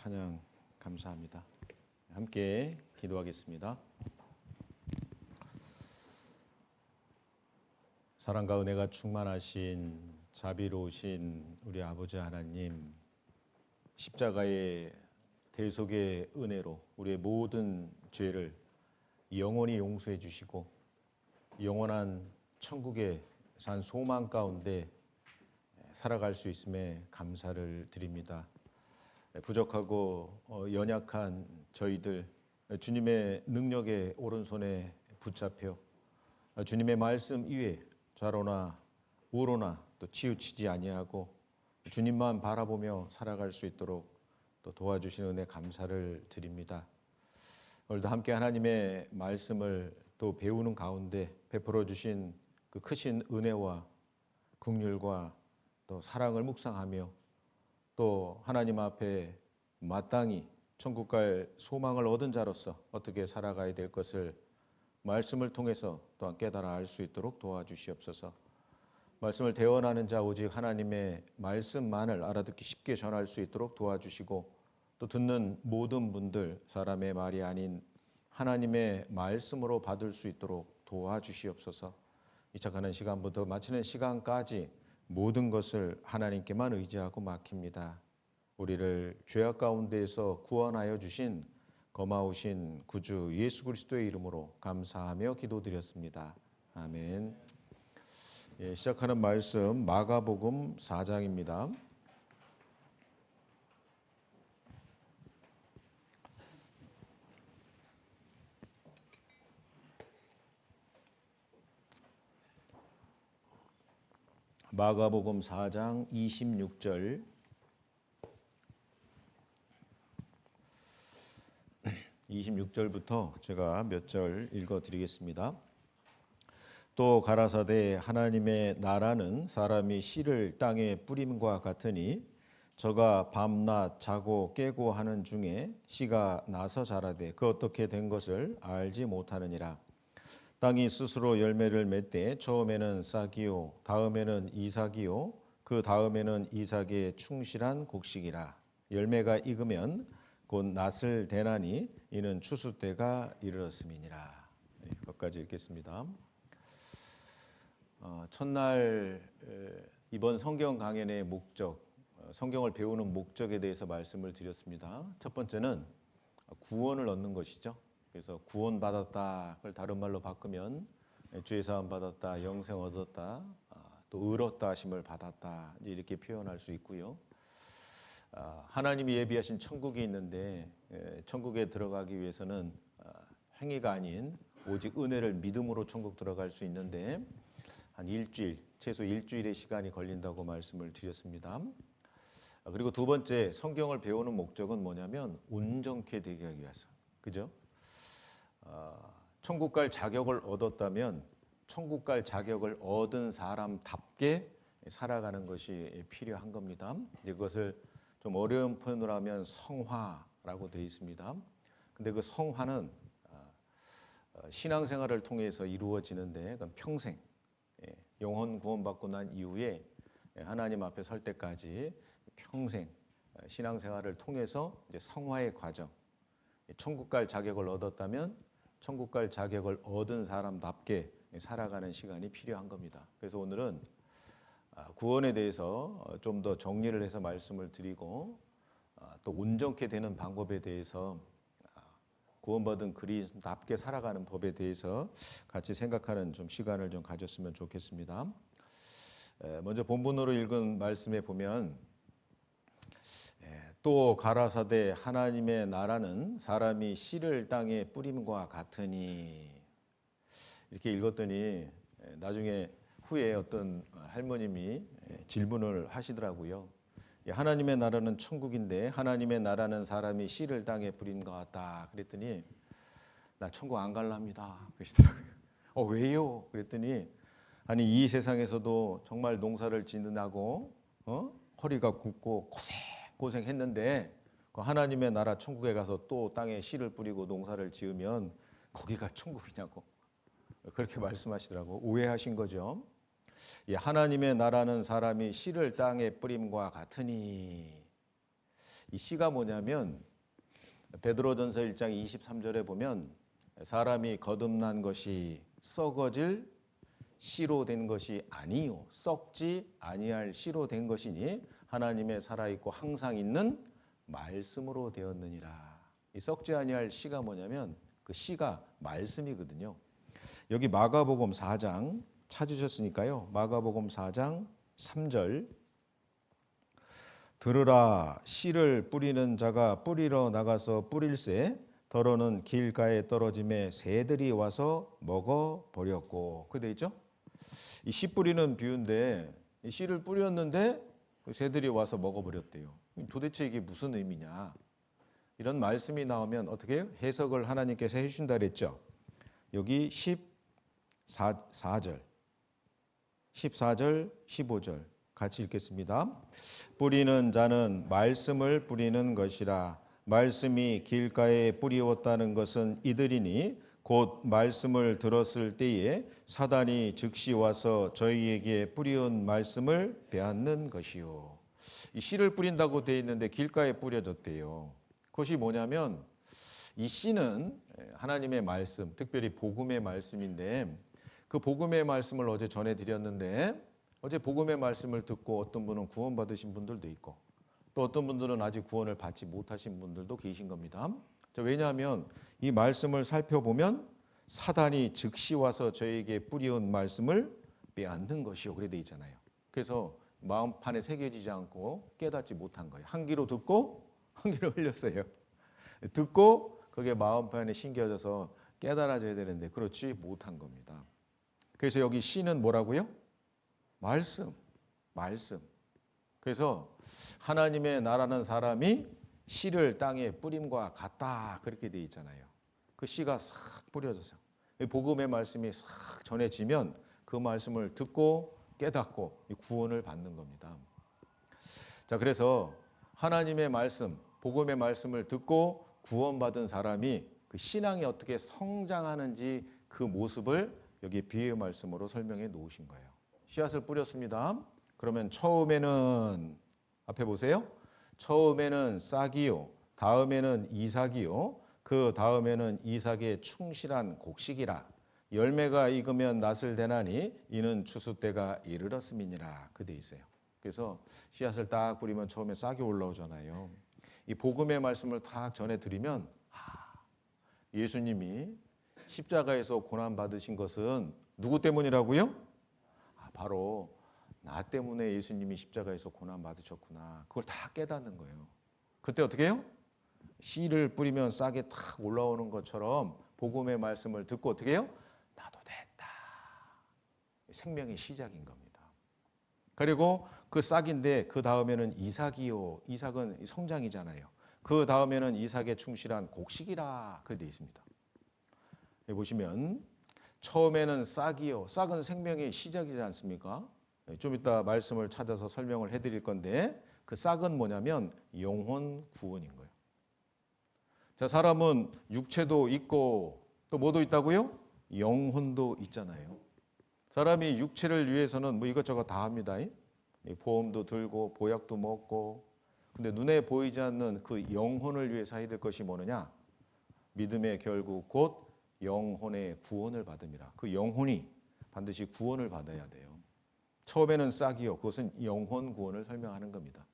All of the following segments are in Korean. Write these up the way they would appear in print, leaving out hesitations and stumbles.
찬양 감사합니다. 함께 기도하겠습니다. 사랑과 은혜가 충만하신 자비로우신 우리 아버지 하나님, 십자가의 대속의 은혜로 우리의 모든 죄를 영원히 용서해 주시고 영원한 천국의 산 소망 가운데 살아갈 수 있음에 감사를 드립니다. 부족하고 연약한 저희들 주님의 능력의 오른손에 붙잡혀 주님의 말씀 위에 좌로나 우로나 또 치우치지 아니하고 주님만 바라보며 살아갈 수 있도록 또 도와주시는 은혜 감사를 드립니다. 오늘도 함께 하나님의 말씀을 또 배우는 가운데 베풀어 주신 그 크신 은혜와 긍휼과 또 사랑을 묵상하며 또 하나님 앞에 마땅히 천국 갈 소망을 얻은 자로서 어떻게 살아가야 될 것을 말씀을 통해서 또한 깨달아 알 수 있도록 도와주시옵소서. 말씀을 대언하는 자 오직 하나님의 말씀만을 알아듣기 쉽게 전할 수 있도록 도와주시고 또 듣는 모든 분들 사람의 말이 아닌 하나님의 말씀으로 받을 수 있도록 도와주시옵소서. 이착하는 시간부터 마치는 시간까지 모든 것을 하나님께만 의지하고 맡깁니다. 우리를 죄악 가운데에서 구원하여 주신 고마우신 구주 예수 그리스도의 이름으로 감사하며 기도드렸습니다. 아멘. 시작하는 말씀 마가복음 4장입니다. 마가복음 4장 26절 26절부터 제가 몇 절 읽어드리겠습니다. 또 가라사대 하나님의 나라는 사람이 씨를 땅에 뿌림과 같으니 저가 밤낮 자고 깨고 하는 중에 씨가 나서 자라되 그 어떻게 된 것을 알지 못하느니라. 땅이 스스로 열매를 맺되 처음에는 싹이요 다음에는 이삭이요 그 다음에는 이삭의 충실한 곡식이라. 열매가 익으면 곧 낫을 대나니 이는 추수 때가 이르렀음이니라. 여기까지 읽겠습니다. 첫날 이번 성경 강연의 목적, 성경을 배우는 목적에 대해서 말씀을 드렸습니다. 첫 번째는 구원을 얻는 것이죠. 그래서 구원받았다, 그걸 다른 말로 바꾸면 죄사함 받았다, 영생 얻었다, 또 의롭다 하심을 받았다 이렇게 표현할 수 있고요. 하나님이 예비하신 천국이 있는데 천국에 들어가기 위해서는 행위가 아닌 오직 은혜를 믿음으로 천국 들어갈 수 있는데 한 일주일, 최소 일주일의 시간이 걸린다고 말씀을 드렸습니다. 그리고 두 번째, 성경을 배우는 목적은 뭐냐면 온전케 되게 하기 위해서, 그죠? 천국 갈 자격을 얻었다면 천국 갈 자격을 얻은 사람답게 살아가는 것이 필요한 겁니다. 이제 그것을 좀 어려운 표현으로 하면 성화라고 되어 있습니다. 근데 그 성화는 신앙생활을 통해서 이루어지는데 그건 평생, 영혼 구원받고 난 이후에 하나님 앞에 설 때까지 평생 신앙생활을 통해서 이제 성화의 과정, 천국 갈 자격을 얻었다면 천국 갈 자격을 얻은 사람답게 살아가는 시간이 필요한 겁니다. 그래서 오늘은 구원에 대해서 좀 더 정리를 해서 말씀을 드리고 또 온전케 되는 방법에 대해서 구원받은 그리스도답게 살아가는 법에 대해서 같이 생각하는 좀 시간을 좀 가졌으면 좋겠습니다. 먼저 본문으로 읽은 말씀에 보면 또 가라사대 하나님의 나라는 사람이 씨를 땅에 뿌림과 같으니 이렇게 읽었더니 나중에 후에 어떤 할머님이 질문을 하시더라고요. 하나님의 나라는 천국인데 하나님의 나라는 사람이 씨를 땅에 뿌린 것 같다. 그랬더니 나 천국 안 갈랍니다. 그러시더라고요. 왜요? 그랬더니 아니 이 세상에서도 정말 농사를 짓는다고 허리가 굽고 고생했는데 그 하나님의 나라 천국에 가서 또 땅에 씨를 뿌리고 농사를 지으면 거기가 천국이냐고 그렇게 말씀하시더라고. 오해하신 거죠. 하나님의 나라는 사람이 씨를 땅에 뿌림과 같으니 이 씨가 뭐냐면 베드로전서 1장 23절에 보면 사람이 거듭난 것이 썩어질 씨로 된 것이 아니요 썩지 아니할 씨로 된 것이니 하나님의 살아있고 항상 있는 말씀으로 되었느니라. 이 썩지 아니할 씨가 뭐냐면 그 씨가 말씀이거든요. 여기 마가복음 4장 찾으셨으니까요. 마가복음 4장 3절 들으라 씨를 뿌리는 자가 뿌리러 나가서 뿌릴새 더러는 길가에 떨어짐에 새들이 와서 먹어 버렸고. 그돼 있죠? 이 씨 뿌리는 비유인데 이 씨를 뿌렸는데 새들이 와서 먹어 버렸대요. 도대체 이게 무슨 의미냐? 이런 말씀이 나오면 어떻게 해요? 해석을 하나님께서 해 주신다 그랬죠. 여기 14절 15절 같이 읽겠습니다. 뿌리는 자는 말씀을 뿌리는 것이라. 말씀이 길가에 뿌리웠다는 것은 이들이니 곧 말씀을 들었을 때에 사단이 즉시 와서 저희에게 뿌리온 말씀을 빼앗는 것이요. 이 씨를 뿌린다고 되어 있는데 길가에 뿌려졌대요. 그것이 뭐냐면 이 씨는 하나님의 말씀, 특별히 복음의 말씀인데 그 복음의 말씀을 어제 전해드렸는데 어제 복음의 말씀을 듣고 어떤 분은 구원받으신 분들도 있고 또 어떤 분들은 아직 구원을 받지 못하신 분들도 계신 겁니다. 왜냐하면 이 말씀을 살펴보면 사단이 즉시 와서 저에게 뿌리온 말씀을 빼앗는 것이요. 그래 돼 있잖아요. 그래서 마음판에 새겨지지 않고 깨닫지 못한 거예요. 한 귀로 듣고 한 귀로 흘렸어요. 듣고 그게 마음판에 심겨져서 깨달아져야 되는데 그렇지 못한 겁니다. 그래서 여기 씨는 뭐라고요? 말씀. 그래서 하나님의 나라는 사람이 씨를 땅에 뿌림과 같다 그렇게 돼 있잖아요. 그 씨가 싹 뿌려져서 복음의 말씀이 싹 전해지면 그 말씀을 듣고 깨닫고 구원을 받는 겁니다. 자, 그래서 하나님의 말씀, 복음의 말씀을 듣고 구원받은 사람이 그 신앙이 어떻게 성장하는지 그 모습을 여기 비유의 말씀으로 설명해 놓으신 거예요. 씨앗을 뿌렸습니다. 그러면 처음에는 앞에 보세요. 처음에는 싹이요, 다음에는 이삭이요, 그 다음에는 이삭의 충실한 곡식이라. 열매가 익으면 낫을 대나니 이는 추수 때가 이르렀음이니라. 그 돼 있어요. 그래서 씨앗을 딱 뿌리면 처음에 싹이 올라오잖아요. 이 복음의 말씀을 딱 전해드리면 예수님이 십자가에서 고난 받으신 것은 누구 때문이라고요? 바로 나 때문에 예수님이 십자가에서 고난 받으셨구나. 그걸 다 깨닫는 거예요. 그때 어떻게 해요? 씨를 뿌리면 싹이 탁 올라오는 것처럼 복음의 말씀을 듣고 어떻게 해요? 나도 됐다. 생명의 시작인 겁니다. 그리고 그 싹인데 그 다음에는 이삭이요. 이삭은 성장이잖아요. 그 다음에는 이삭의 충실한 곡식이라 그렇게 되어 있습니다. 여기 보시면 처음에는 싹이요. 싹은 생명의 시작이지 않습니까? 좀 이따 말씀을 찾아서 설명을 해드릴 건데 그 싹은 뭐냐면 영혼 구원인 거예요. 자, 사람은 육체도 있고 또 뭐도 있다고요? 영혼도 있잖아요. 사람이 육체를 위해서는 뭐 이것저것 다 합니다. 보험도 들고 보약도 먹고. 근데 눈에 보이지 않는 그 영혼을 위해서 해야 될 것이 뭐느냐? 믿음의 결국 곧 영혼의 구원을 받음이라. 그 영혼이 반드시 구원을 받아야 돼요. 처음에는 싹이요. 그것은 영혼 구원을 설명하는 겁니다.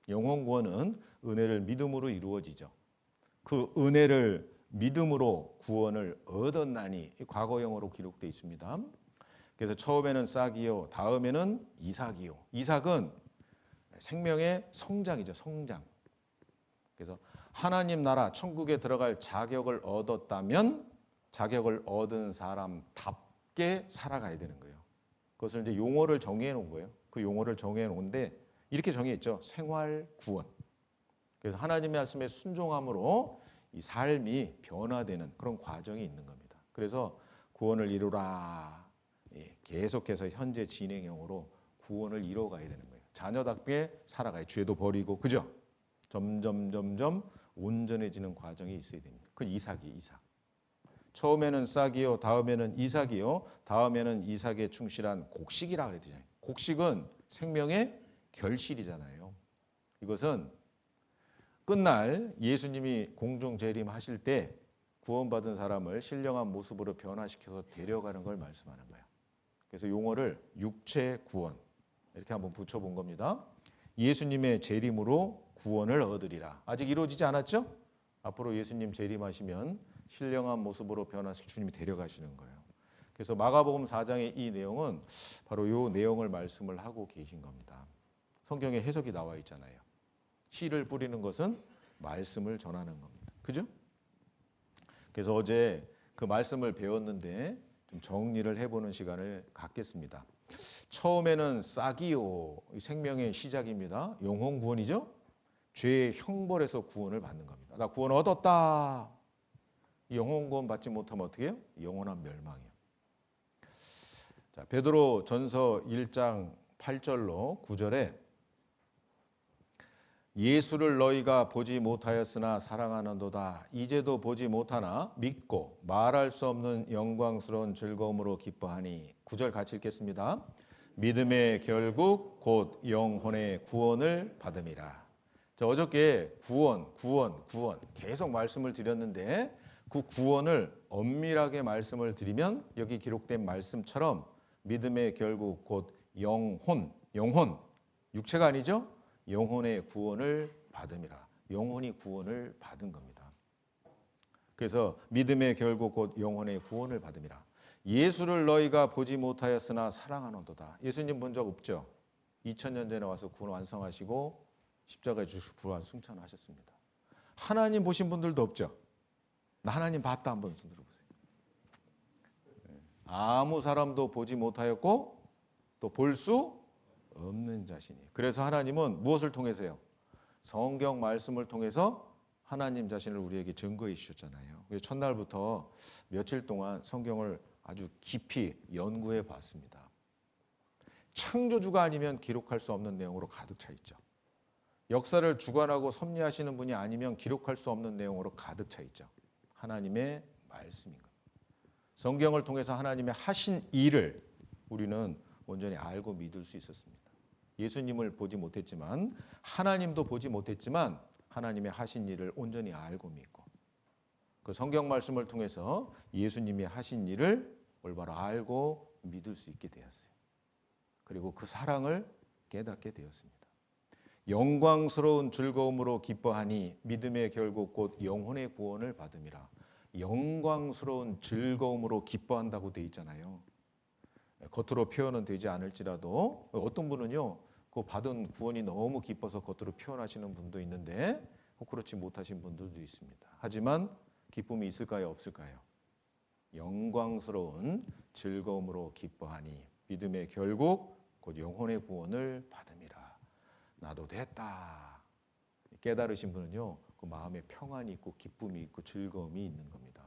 영혼 구원은 은혜를 믿음으로 이루어지죠. 그 은혜를 믿음으로 구원을 얻었나니 과거형으로 기록되어 있습니다. 그래서 처음에는 싹이요, 다음에는 이삭이요. 이삭은 생명의 성장이죠, 성장. 그래서 하나님 나라 천국에 들어갈 자격을 얻었다면 자격을 얻은 사람답게 살아가야 되는 거예요. 그것을 이제 용어를 정해 놓은 거예요. 그 용어를 정해 놓은데 이렇게 정해 있죠. 생활 구원. 그래서 하나님의 말씀에 순종함으로 이 삶이 변화되는 그런 과정이 있는 겁니다. 그래서 구원을 이루라. 계속해서 현재 진행형으로 구원을 이뤄가야 되는 거예요. 자녀답게 살아가야 죄도 버리고 그죠? 점점 온전해지는 과정이 있어야 됩니다. 그 이삭. 처음에는 싹이요, 다음에는 이삭이요, 다음에는 이삭의 충실한 곡식이라 그랬잖아요. 곡식은 생명의 결실이잖아요. 이것은 끝날 예수님이 공중 재림하실 때 구원받은 사람을 신령한 모습으로 변화시켜서 데려가는 걸 말씀하는 거예요. 그래서 용어를 육체 구원 이렇게 한번 붙여본 겁니다. 예수님의 재림으로 구원을 얻으리라. 아직 이루어지지 않았죠? 앞으로 예수님 재림하시면 신령한 모습으로 변화시켜 주님이 데려가시는 거예요. 그래서 마가복음 4장의 이 내용은 바로 이 내용을 말씀을 하고 계신 겁니다. 성경에 해석이 나와 있잖아요. 씨를 뿌리는 것은 말씀을 전하는 겁니다. 그죠? 그래서 어제 그 말씀을 배웠는데 좀 정리를 해보는 시간을 갖겠습니다. 처음에는 싹이요, 생명의 시작입니다. 영혼 구원이죠. 죄의 형벌에서 구원을 받는 겁니다. 나 구원 얻었다. 영혼 구원 받지 못하면 어떻게 해요? 영원한 멸망이에요. 자, 베드로 전서 1장 8절로 9절에 예수를 너희가 보지 못하였으나 사랑하는도다. 이제도 보지 못하나 믿고 말할 수 없는 영광스러운 즐거움으로 기뻐하니. 9절 같이 읽겠습니다. 믿음의 결국 곧 영혼의 구원을 받음이라. 자, 어저께 구원 계속 말씀을 드렸는데 그 구원을 엄밀하게 말씀을 드리면 여기 기록된 말씀처럼 믿음의 결국 곧 영혼, 육체가 아니죠? 영혼의 구원을 받음이라. 영혼이 구원을 받은 겁니다. 그래서 믿음의 결국 곧 영혼의 구원을 받음이라. 예수를 너희가 보지 못하였으나 사랑하는도다. 예수님 본 적 없죠? 2000년 전에 와서 구원 완성하시고 십자가에 주시고 부활 승천하셨습니다. 하나님 보신 분들도 없죠? 나 하나님 봤다 한번 손 들어보세요. 아무 사람도 보지 못하였고 또 볼 수 없는 자신이. 그래서 하나님은 무엇을 통해서요? 성경 말씀을 통해서 하나님 자신을 우리에게 증거해 주셨잖아요. 그래서 첫날부터 며칠 동안 성경을 아주 깊이 연구해 봤습니다. 창조주가 아니면 기록할 수 없는 내용으로 가득 차 있죠. 역사를 주관하고 섭리하시는 분이 아니면 기록할 수 없는 내용으로 가득 차 있죠. 하나님의 말씀인 것. 성경을 통해서 하나님의 하신 일을 우리는 온전히 알고 믿을 수 있었습니다. 예수님을 보지 못했지만 하나님도 보지 못했지만 하나님의 하신 일을 온전히 알고 믿고 그 성경 말씀을 통해서 예수님이 하신 일을 올바로 알고 믿을 수 있게 되었어요. 그리고 그 사랑을 깨닫게 되었습니다. 영광스러운 즐거움으로 기뻐하니 믿음의 결국 곧 영혼의 구원을 받음이라. 영광스러운 즐거움으로 기뻐한다고 돼 있잖아요. 겉으로 표현은 되지 않을지라도 어떤 분은요, 그 받은 구원이 너무 기뻐서 겉으로 표현하시는 분도 있는데 그렇지 못하신 분들도 있습니다. 하지만 기쁨이 있을까요, 없을까요? 영광스러운 즐거움으로 기뻐하니 믿음의 결국 곧 영혼의 구원을 받음이라. 나도 됐다. 깨달으신 분은요, 그 마음에 평안이 있고 기쁨이 있고 즐거움이 있는 겁니다.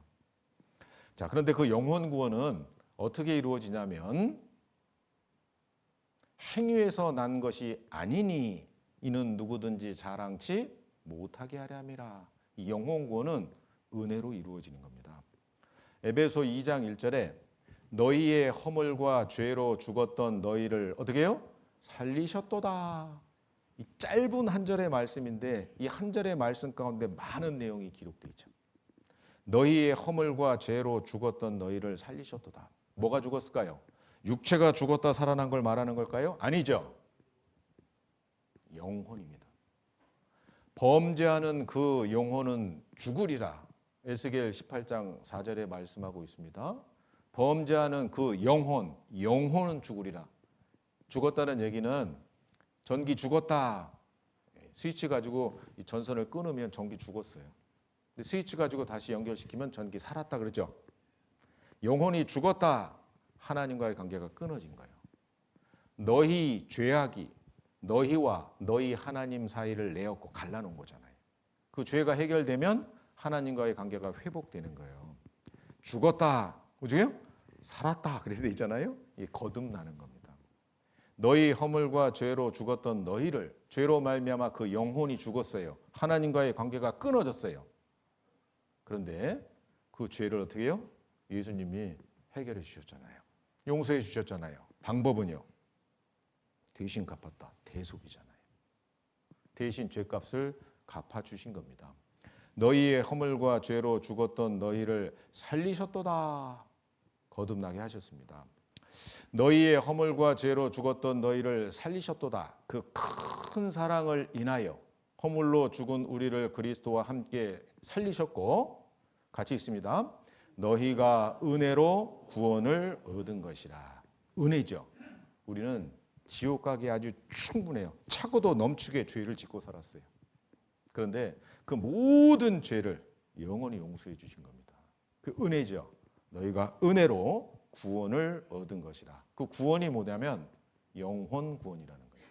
자, 그런데 그 영혼 구원은 어떻게 이루어지냐면 행위에서 난 것이 아니니 이는 누구든지 자랑치 못하게 하려 함이라. 이 영혼 구원은 은혜로 이루어지는 겁니다. 에베소 2장 1절에 너희의 허물과 죄로 죽었던 너희를 어떻게 해요? 살리셨도다. 이 짧은 한 절의 말씀인데 이 한 절의 말씀 가운데 많은 내용이 기록되어 있죠. 너희의 허물과 죄로 죽었던 너희를 살리셨도다. 뭐가 죽었을까요? 육체가 죽었다 살아난 걸 말하는 걸까요? 아니죠. 영혼입니다. 범죄하는 그 영혼은 죽으리라. 에스겔 18장 4절에 말씀하고 있습니다. 범죄하는 그 영혼은 죽으리라. 죽었다는 얘기는 전기 죽었다. 스위치 가지고 이 전선을 끊으면 전기 죽었어요. 근데 스위치 가지고 다시 연결시키면 전기 살았다 그러죠. 영혼이 죽었다. 하나님과의 관계가 끊어진 거예요. 너희 죄악이 너희와 너희 하나님 사이를 내었고 갈라놓은 거잖아요. 그 죄가 해결되면 하나님과의 관계가 회복되는 거예요. 죽었다. 그죠? 살았다. 그렇게 돼 있잖아요. 이게 거듭나는 겁니다. 너희 허물과 죄로 죽었던 너희를 죄로 말미암아 그 영혼이 죽었어요. 하나님과의 관계가 끊어졌어요. 그런데 그 죄를 어떻게 해요? 예수님이 해결해 주셨잖아요. 용서해 주셨잖아요. 방법은요. 대신 갚았다. 대속이잖아요. 대신 죄값을 갚아주신 겁니다. 너희의 허물과 죄로 죽었던 너희를 살리셨도다. 거듭나게 하셨습니다. 너희의 허물과 죄로 죽었던 너희를 살리셨도다. 그 큰 사랑을 인하여 허물로 죽은 우리를 그리스도와 함께 살리셨고, 같이 있습니다. 너희가 은혜로 구원을 얻은 것이라. 은혜죠. 우리는 지옥 가기 아주 충분해요. 차고도 넘치게 죄를 짓고 살았어요. 그런데 그 모든 죄를 영원히 용서해 주신 겁니다. 그 은혜죠. 너희가 은혜로 구원을 얻은 것이라. 그 구원이 뭐냐면 영혼 구원이라는 거예요.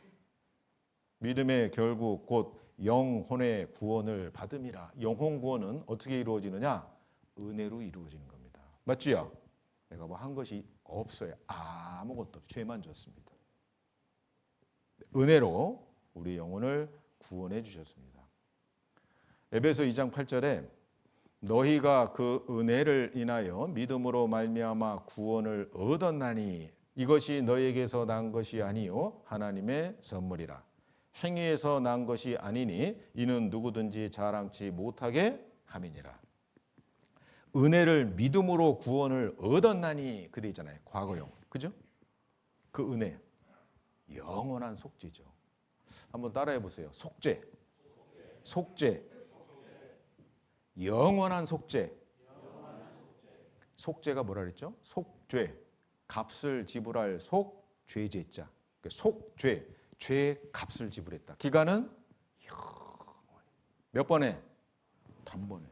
믿음의 결국 곧 영혼의 구원을 받음이라. 영혼 구원은 어떻게 이루어지느냐? 은혜로 이루어지는 겁니다. 맞지요? 내가 뭐 한 것이 없어요. 아무것도 죄만 졌습니다. 은혜로 우리 영혼을 구원해 주셨습니다. 에베소 2장 8절에 너희가 그 은혜를 인하여 믿음으로 말미암아 구원을 얻었나니 이것이 너희에게서 난 것이 아니요 하나님의 선물이라. 행위에서 난 것이 아니니 이는 누구든지 자랑치 못하게 함이니라. 은혜를 믿음으로 구원을 얻었나니 그대 있잖아요. 과거형. 그죠? 그 은혜. 영원한 속죄죠. 한번 따라해 보세요. 속죄. 속죄. 영원한 속죄. 속죄가 뭐라 그랬죠? 속죄. 값을 지불할 속, 죄제자. 속죄. 죄의 값을 지불했다. 기간은 몇 번에? 단번에.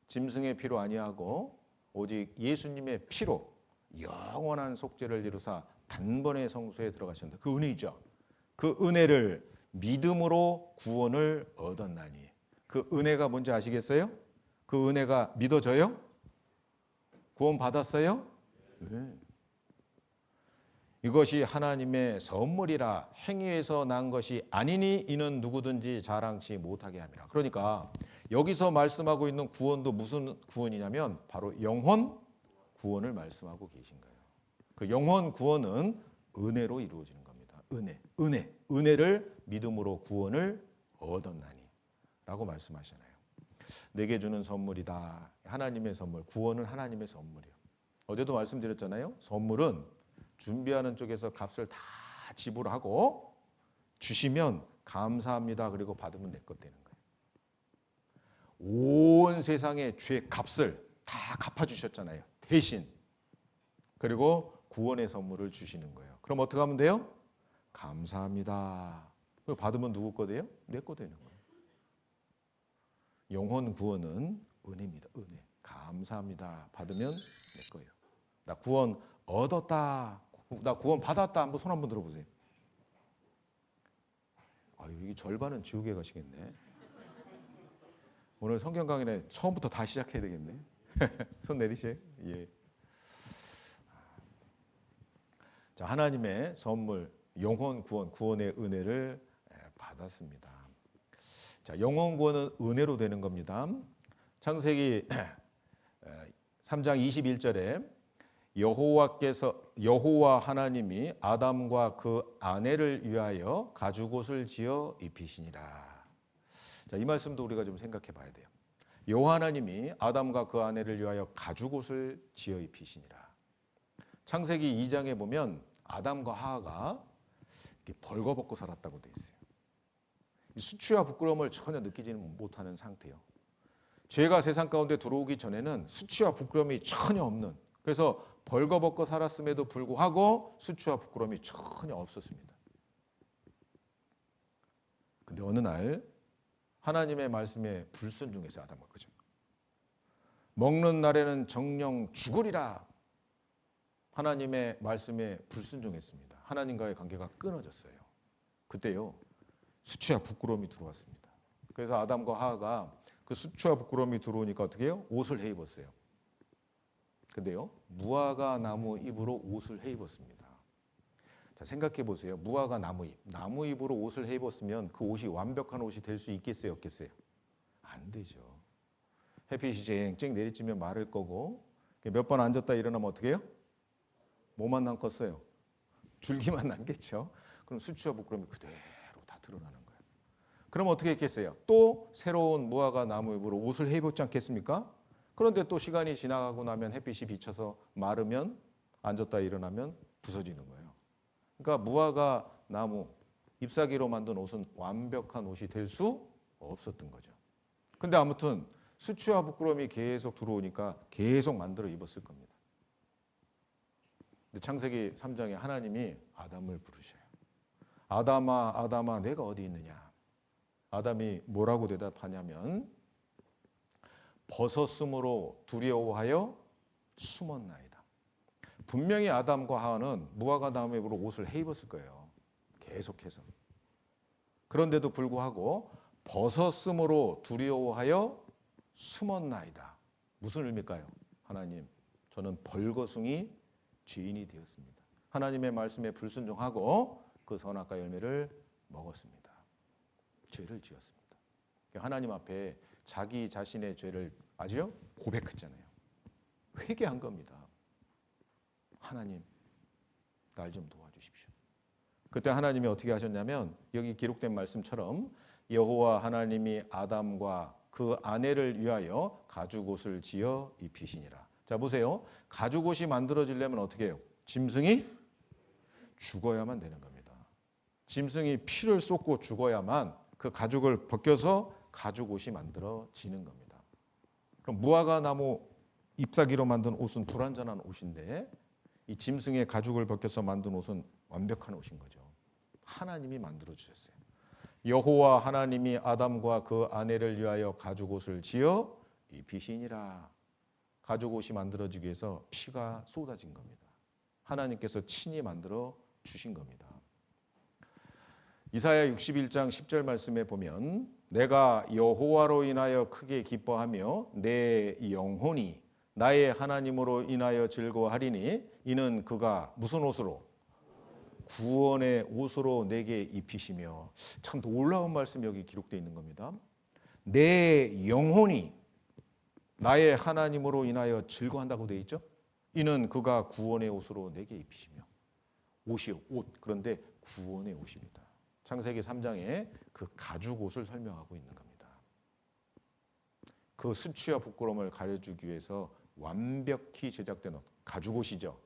짐승의 피로 아니하고 오직 예수님의 피로 영원한 속죄를 이루사 단번에 성소에 들어가셨다. 그 은혜죠. 그 은혜를 믿음으로 구원을 얻었나니. 그 은혜가 뭔지 아시겠어요? 그 은혜가 믿어져요? 구원 받았어요? 네. 이것이 하나님의 선물이라 행위에서 난 것이 아니니 이는 누구든지 자랑치 못하게 함이라. 그러니까 여기서 말씀하고 있는 구원도 무슨 구원이냐면 바로 영혼 구원을 말씀하고 계신 거예요. 그 영혼 구원은 은혜로 이루어지는 겁니다. 은혜를 믿음으로 구원을 얻었나니 라고 말씀하시나요. 내게 주는 선물이다. 하나님의 선물. 구원은 하나님의 선물이에요. 어제도 말씀드렸잖아요. 선물은 준비하는 쪽에서 값을 다 지불하고 주시면 감사합니다. 그리고 받으면 내 것 되는 거예요. 온 세상의 죄 값을 다 갚아주셨잖아요. 대신. 그리고 구원의 선물을 주시는 거예요. 그럼 어떻게 하면 돼요? 감사합니다. 그리고 받으면 누구 거 돼요? 내 거 되는 거예요. 영혼 구원은 은혜입니다. 은혜. 감사합니다. 받으면 내 거예요. 나 구원 얻었다. 나 구원 받았다. 한번 손 한번 들어보세요. 아유, 이게 절반은 지옥에 가시겠네. 오늘 성경 강의는 처음부터 다 시작해야 되겠네. 손 내리세요. 예. 자, 하나님의 선물, 영혼 구원, 구원의 은혜를 받았습니다. 자, 영혼 구원은 은혜로 되는 겁니다. 창세기 3장 21절에 여호와 하나님이 아담과 그 아내를 위하여 가죽옷을 지어 입히시니라. 자, 이 말씀도 우리가 좀 생각해 봐야 돼요. 여호와 하나님이 아담과 그 아내를 위하여 가죽옷을 지어 입히시니라. 창세기 2장에 보면 아담과 하와가 벌거벗고 살았다고 돼 있어요. 수치와 부끄러움을 전혀 느끼지는 못하는 상태예요. 죄가 세상 가운데 들어오기 전에는 수치와 부끄러움이 전혀 없는, 그래서 벌거벗고 살았음에도 불구하고 수치와 부끄러움이 전혀 없었습니다. 근데 어느 날 하나님의 말씀에 불순종해서 아담과 그죠. 먹는 날에는 정령 죽으리라. 하나님의 말씀에 불순종했습니다. 하나님과의 관계가 끊어졌어요. 그때요 수치와 부끄러움이 들어왔습니다. 그래서 아담과 하와가 그 수치와 부끄러움이 들어오니까 어떻게 해요? 옷을 해 입었어요. 근데요 무화과 나무 잎으로 옷을 해 입었습니다. 자, 생각해 보세요. 무화과 나무 잎으로 옷을 해 입었으면 그 옷이 완벽한 옷이 될 수 있겠어요, 없겠어요? 안 되죠. 햇빛이 쨍쨍 내리쬐면 마를 거고 몇 번 앉았다 일어나면 어떻게 해요? 뭐만 남겠어요? 줄기만 남겠죠. 그럼 수치와 부끄러움이 그대로 다 드러나는 거예요. 그럼 어떻게 했겠어요? 또 새로운 무화과 나무 잎으로 옷을 해 입지 않겠습니까? 그런데 또 시간이 지나가고 나면 햇빛이 비쳐서 마르면 앉았다 일어나면 부서지는 거예요. 그러니까 무화과 나무 잎사귀로 만든 옷은 완벽한 옷이 될 수 없었던 거죠. 근데 아무튼 수치와 부끄러움이 계속 들어오니까 계속 만들어 입었을 겁니다. 근데 창세기 3장에 하나님이 아담을 부르셔요. 아담아, 아담아, 내가 어디 있느냐? 아담이 뭐라고 대답하냐면 벗었으므로 두려워하여 숨었나이다. 분명히 아담과 하와는 무화과 나무 잎으로 옷을 해 입었을 거예요. 계속해서. 그런데도 불구하고 벗었으므로 두려워하여 숨었나이다. 무슨 의미일까요? 하나님, 저는 벌거숭이 죄인이 되었습니다. 하나님의 말씀에 불순종하고 그 선악과 열매를 먹었습니다. 죄를 지었습니다. 하나님 앞에 자기 자신의 죄를 아시죠? 고백했잖아요. 회개한 겁니다. 하나님, 날 좀 도와주십시오. 그때 하나님이 어떻게 하셨냐면 여기 기록된 말씀처럼 여호와 하나님이 아담과 그 아내를 위하여 가죽옷을 지어 입히시니라. 자 보세요. 가죽옷이 만들어지려면 어떻게 해요? 짐승이 죽어야만 되는 겁니다. 짐승이 피를 쏟고 죽어야만 그 가죽을 벗겨서 가죽옷이 만들어지는 겁니다. 그럼 무화과 나무 잎사귀로 만든 옷은 불완전한 옷인데 이 짐승의 가죽을 벗겨서 만든 옷은 완벽한 옷인 거죠. 하나님이 만들어 주셨어요. 여호와 하나님이 아담과 그 아내를 위하여 가죽옷을 지어 입히시니라. 가죽옷이 만들어지기 위해서 피가 쏟아진 겁니다. 하나님께서 친히 만들어 주신 겁니다. 이사야 61장 10절 말씀에 보면 내가 여호와로 인하여 크게 기뻐하며 내 영혼이 나의 하나님으로 인하여 즐거워하리니 이는 그가 무슨 옷으로? 구원의 옷으로 내게 입히시며. 참 놀라운 말씀 여기 기록되어 있는 겁니다. 내 영혼이 나의 하나님으로 인하여 즐거워한다고 되어 있죠. 이는 그가 구원의 옷으로 내게 입히시며. 옷이요, 옷. 그런데 구원의 옷입니다. 창세기 3장에 그 가죽 옷을 설명하고 있는 겁니다. 그 수치와 부끄러움을 가려주기 위해서 완벽히 제작된 옷, 가죽 옷이죠.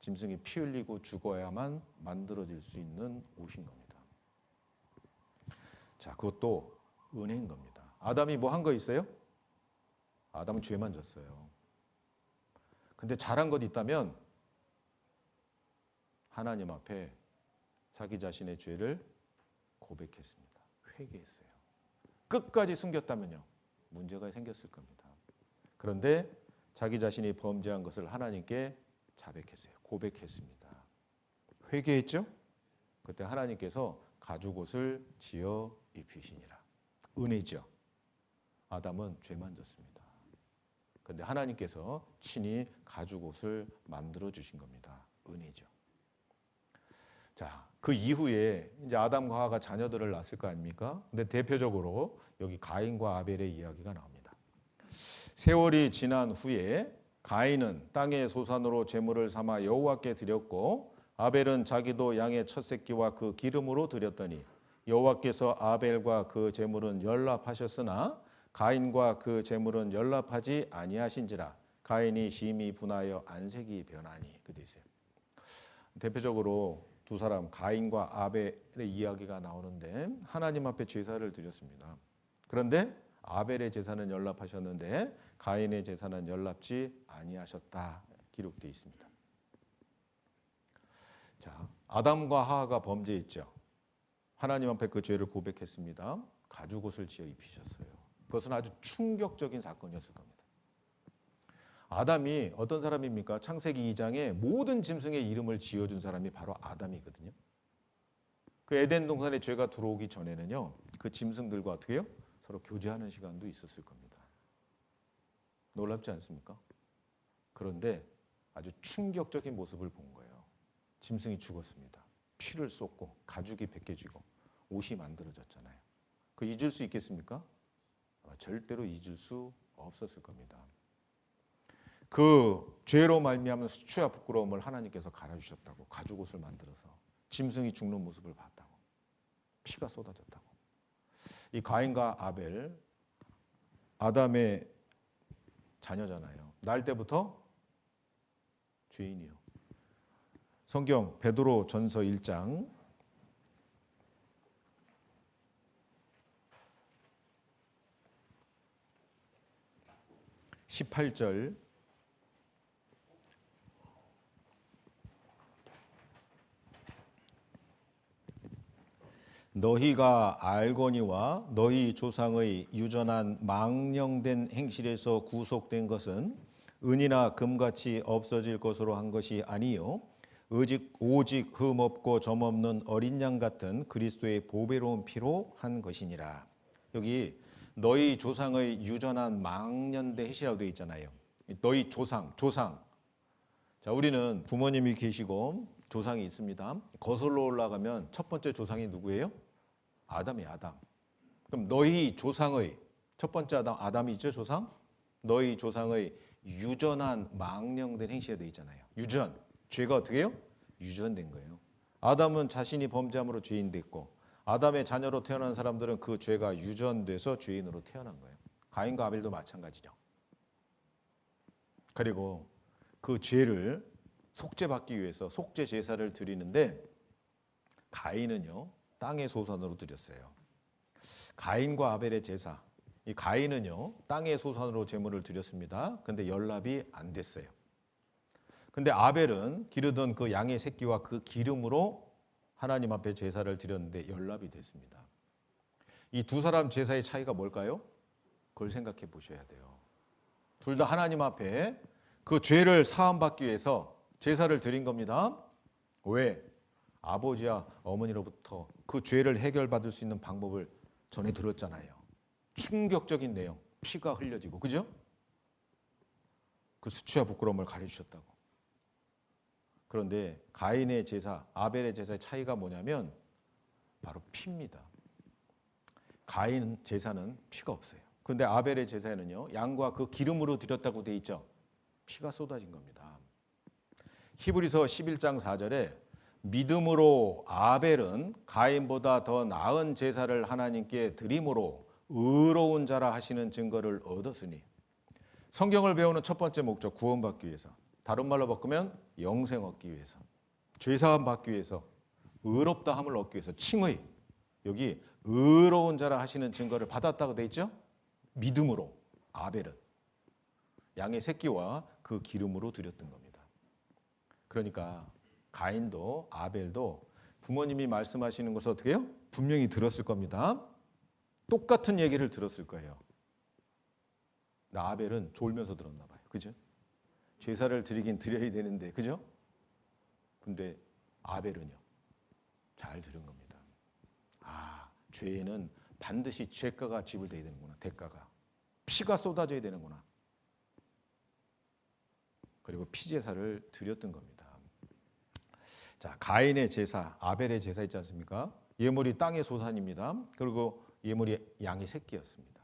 짐승이 피 흘리고 죽어야만 만들어질 수 있는 옷인 겁니다. 자, 그것도 은혜인 겁니다. 아담이 뭐 한 거 있어요? 아담은 죄만 졌어요. 근데 잘한 것 있다면 하나님 앞에 자기 자신의 죄를 고백했습니다. 회개했어요. 끝까지 숨겼다면요, 문제가 생겼을 겁니다. 그런데 자기 자신이 범죄한 것을 하나님께 자백했어요. 고백했습니다. 회개했죠? 그때 하나님께서 가죽옷을 지어 입히시니라. 은혜죠. 아담은 죄만 졌습니다. 그런데 하나님께서 친히 가죽옷을 만들어 주신 겁니다. 은혜죠. 자, 그 이후에 이제 아담과 하와가 자녀들을 낳았을 거 아닙니까? 근데 대표적으로 여기 가인과 아벨의 이야기가 나옵니다. 세월이 지난 후에 가인은 땅의 소산으로 제물을 삼아 여호와께 드렸고 아벨은 자기도 양의 첫 새끼와 그 기름으로 드렸더니 여호와께서 아벨과 그 제물은 연락하셨으나 가인과 그 제물은 연락하지 아니하신지라. 가인이 심히 분하여 안색이 변하니. 그돼 있어요. 대표적으로 두 사람 가인과 아벨의 이야기가 나오는데 하나님 앞에 제사를 드렸습니다. 그런데 아벨의 제사는 연락하셨는데 가인의 제사는 연락지 아니하셨다 기록되어 있습니다. 자, 아담과 하와가 범죄했죠. 하나님 앞에 그 죄를 고백했습니다. 가죽옷을 지어 입히셨어요. 그것은 아주 충격적인 사건이었을 겁니다. 아담이 어떤 사람입니까? 창세기 2장에 모든 짐승의 이름을 지어준 사람이 바로 아담이거든요. 그 에덴 동산에 죄가 들어오기 전에는요, 그 짐승들과 어떻게 해요? 서로 교제하는 시간도 있었을 겁니다. 놀랍지 않습니까? 그런데 아주 충격적인 모습을 본 거예요. 짐승이 죽었습니다. 피를 쏟고 가죽이 벗겨지고 옷이 만들어졌잖아요. 그 잊을 수 있겠습니까? 절대로 잊을 수 없었을 겁니다. 그 죄로 말미암은 수치와 부끄러움을 하나님께서 갈아주셨다고. 가죽옷을 만들어서 짐승이 죽는 모습을 봤다고. 피가 쏟아졌다고. 이 가인과 아벨, 아담의 자녀잖아요. 날 때부터 죄인이요. 성경 베드로 전서 1장 18절 너희가 알거니와 너희 조상의 유전한 망령된 행실에서 구속된 것은 은이나 금같이 없어질 것으로 한 것이 아니요 오직 흠 없고 점 없는 어린 양 같은 그리스도의 보배로운 피로 한 것이니라. 여기 너희 조상의 유전한 망령된 행실이라고 되어 있잖아요. 너희 조상. 자, 우리는 부모님이 계시고 조상이 있습니다. 거슬러 올라가면 첫 번째 조상이 누구예요? 아담이에요. 아담. 그럼 너희 조상의 첫 번째 아담이죠, 조상? 너희 조상의 유전한 망령된 행실에 되어 있잖아요. 유전. 죄가 어떻게 해요? 유전된 거예요. 아담은 자신이 범죄함으로 죄인 됐고 아담의 자녀로 태어난 사람들은 그 죄가 유전돼서 죄인으로 태어난 거예요. 가인과 아벨도 마찬가지죠. 그리고 그 죄를 속죄받기 위해서 속죄 제사를 드리는데 가인은요 땅의 소산으로 드렸어요. 가인과 아벨의 제사. 이 가인은요 땅의 소산으로 제물을 드렸습니다. 근데 연납이 안 됐어요. 근데 아벨은 기르던 그 양의 새끼와 그 기름으로 하나님 앞에 제사를 드렸는데 연납이 됐습니다. 이 두 사람 제사의 차이가 뭘까요? 그걸 생각해 보셔야 돼요. 둘 다 하나님 앞에 그 죄를 사함받기 위해서 제사를 드린 겁니다. 왜? 아버지와 어머니로부터 그 죄를 해결받을 수 있는 방법을 전해 들었잖아요. 충격적인 내용, 피가 흘려지고, 그죠? 그 수치와 부끄러움을 가려주셨다고. 그런데 가인의 제사, 아벨의 제사의 차이가 뭐냐면 바로 피입니다. 가인 제사는 피가 없어요. 그런데 아벨의 제사에는요, 양과 그 기름으로 드렸다고 돼 있죠. 피가 쏟아진 겁니다. 히브리서 11장 4절에 믿음으로 아벨은 가인보다 더 나은 제사를 하나님께 드림으로 의로운 자라 하시는 증거를 얻었으니. 성경을 배우는 첫 번째 목적, 구원받기 위해서. 다른 말로 바꾸면 영생 얻기 위해서, 죄사함 받기 위해서, 의롭다함을 얻기 위해서, 칭의. 여기 의로운 자라 하시는 증거를 받았다고 돼 있죠. 믿음으로 아벨은 양의 새끼와 그 기름으로 드렸던 겁니다. 그러니까 가인도 아벨도 부모님이 말씀하시는 것을 어떻게 해요? 분명히 들었을 겁니다. 똑같은 얘기를 들었을 거예요. 나 아벨은 졸면서 들었나 봐요. 그죠? 제사를 드리긴 드려야 되는데, 그죠? 근데 아벨은요, 잘 들은 겁니다. 아, 죄에는 반드시 죄가가 지불돼야 되는구나. 대가가. 피가 쏟아져야 되는구나. 그리고 피제사를 드렸던 겁니다. 자, 가인의 제사, 아벨의 제사 있지 않습니까? 예물이 땅의 소산입니다. 그리고 예물이 양의 새끼였습니다.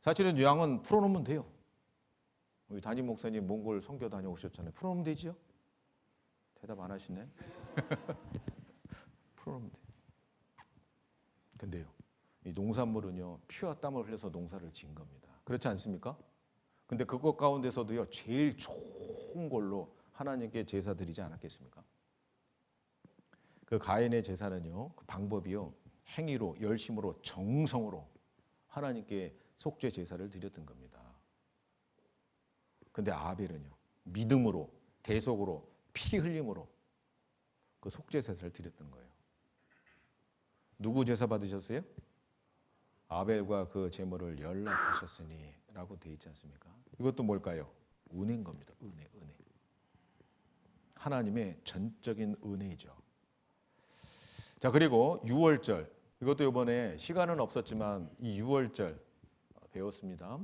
사실은 양은 풀어놓으면 돼요. 우리 담임 목사님 몽골 선교 다녀오셨잖아요. 풀어놓으면 되지요? 대답 안 하시네. 풀어놓으면 돼요. 근데요, 이 농산물은요 피와 땀을 흘려서 농사를 지은 겁니다. 그렇지 않습니까? 근데 그것 가운데서도요 제일 좋은 걸로 하나님께 제사 드리지 않았겠습니까? 그 가인의 제사는요, 그 방법이요, 행위로, 열심으로, 정성으로 하나님께 속죄 제사를 드렸던 겁니다. 근데 아벨은요, 믿음으로, 대속으로, 피 흘림으로 그 속죄 제사를 드렸던 거예요. 누구 제사 받으셨어요? 아벨과 그 제물을 연락하셨으니 라고 되어 있지 않습니까? 이것도 뭘까요? 은혜인 겁니다. 은혜. 하나님의 전적인 은혜이죠. 자, 그리고 유월절. 이것도 이번에 시간은 없었지만 이 유월절 배웠습니다.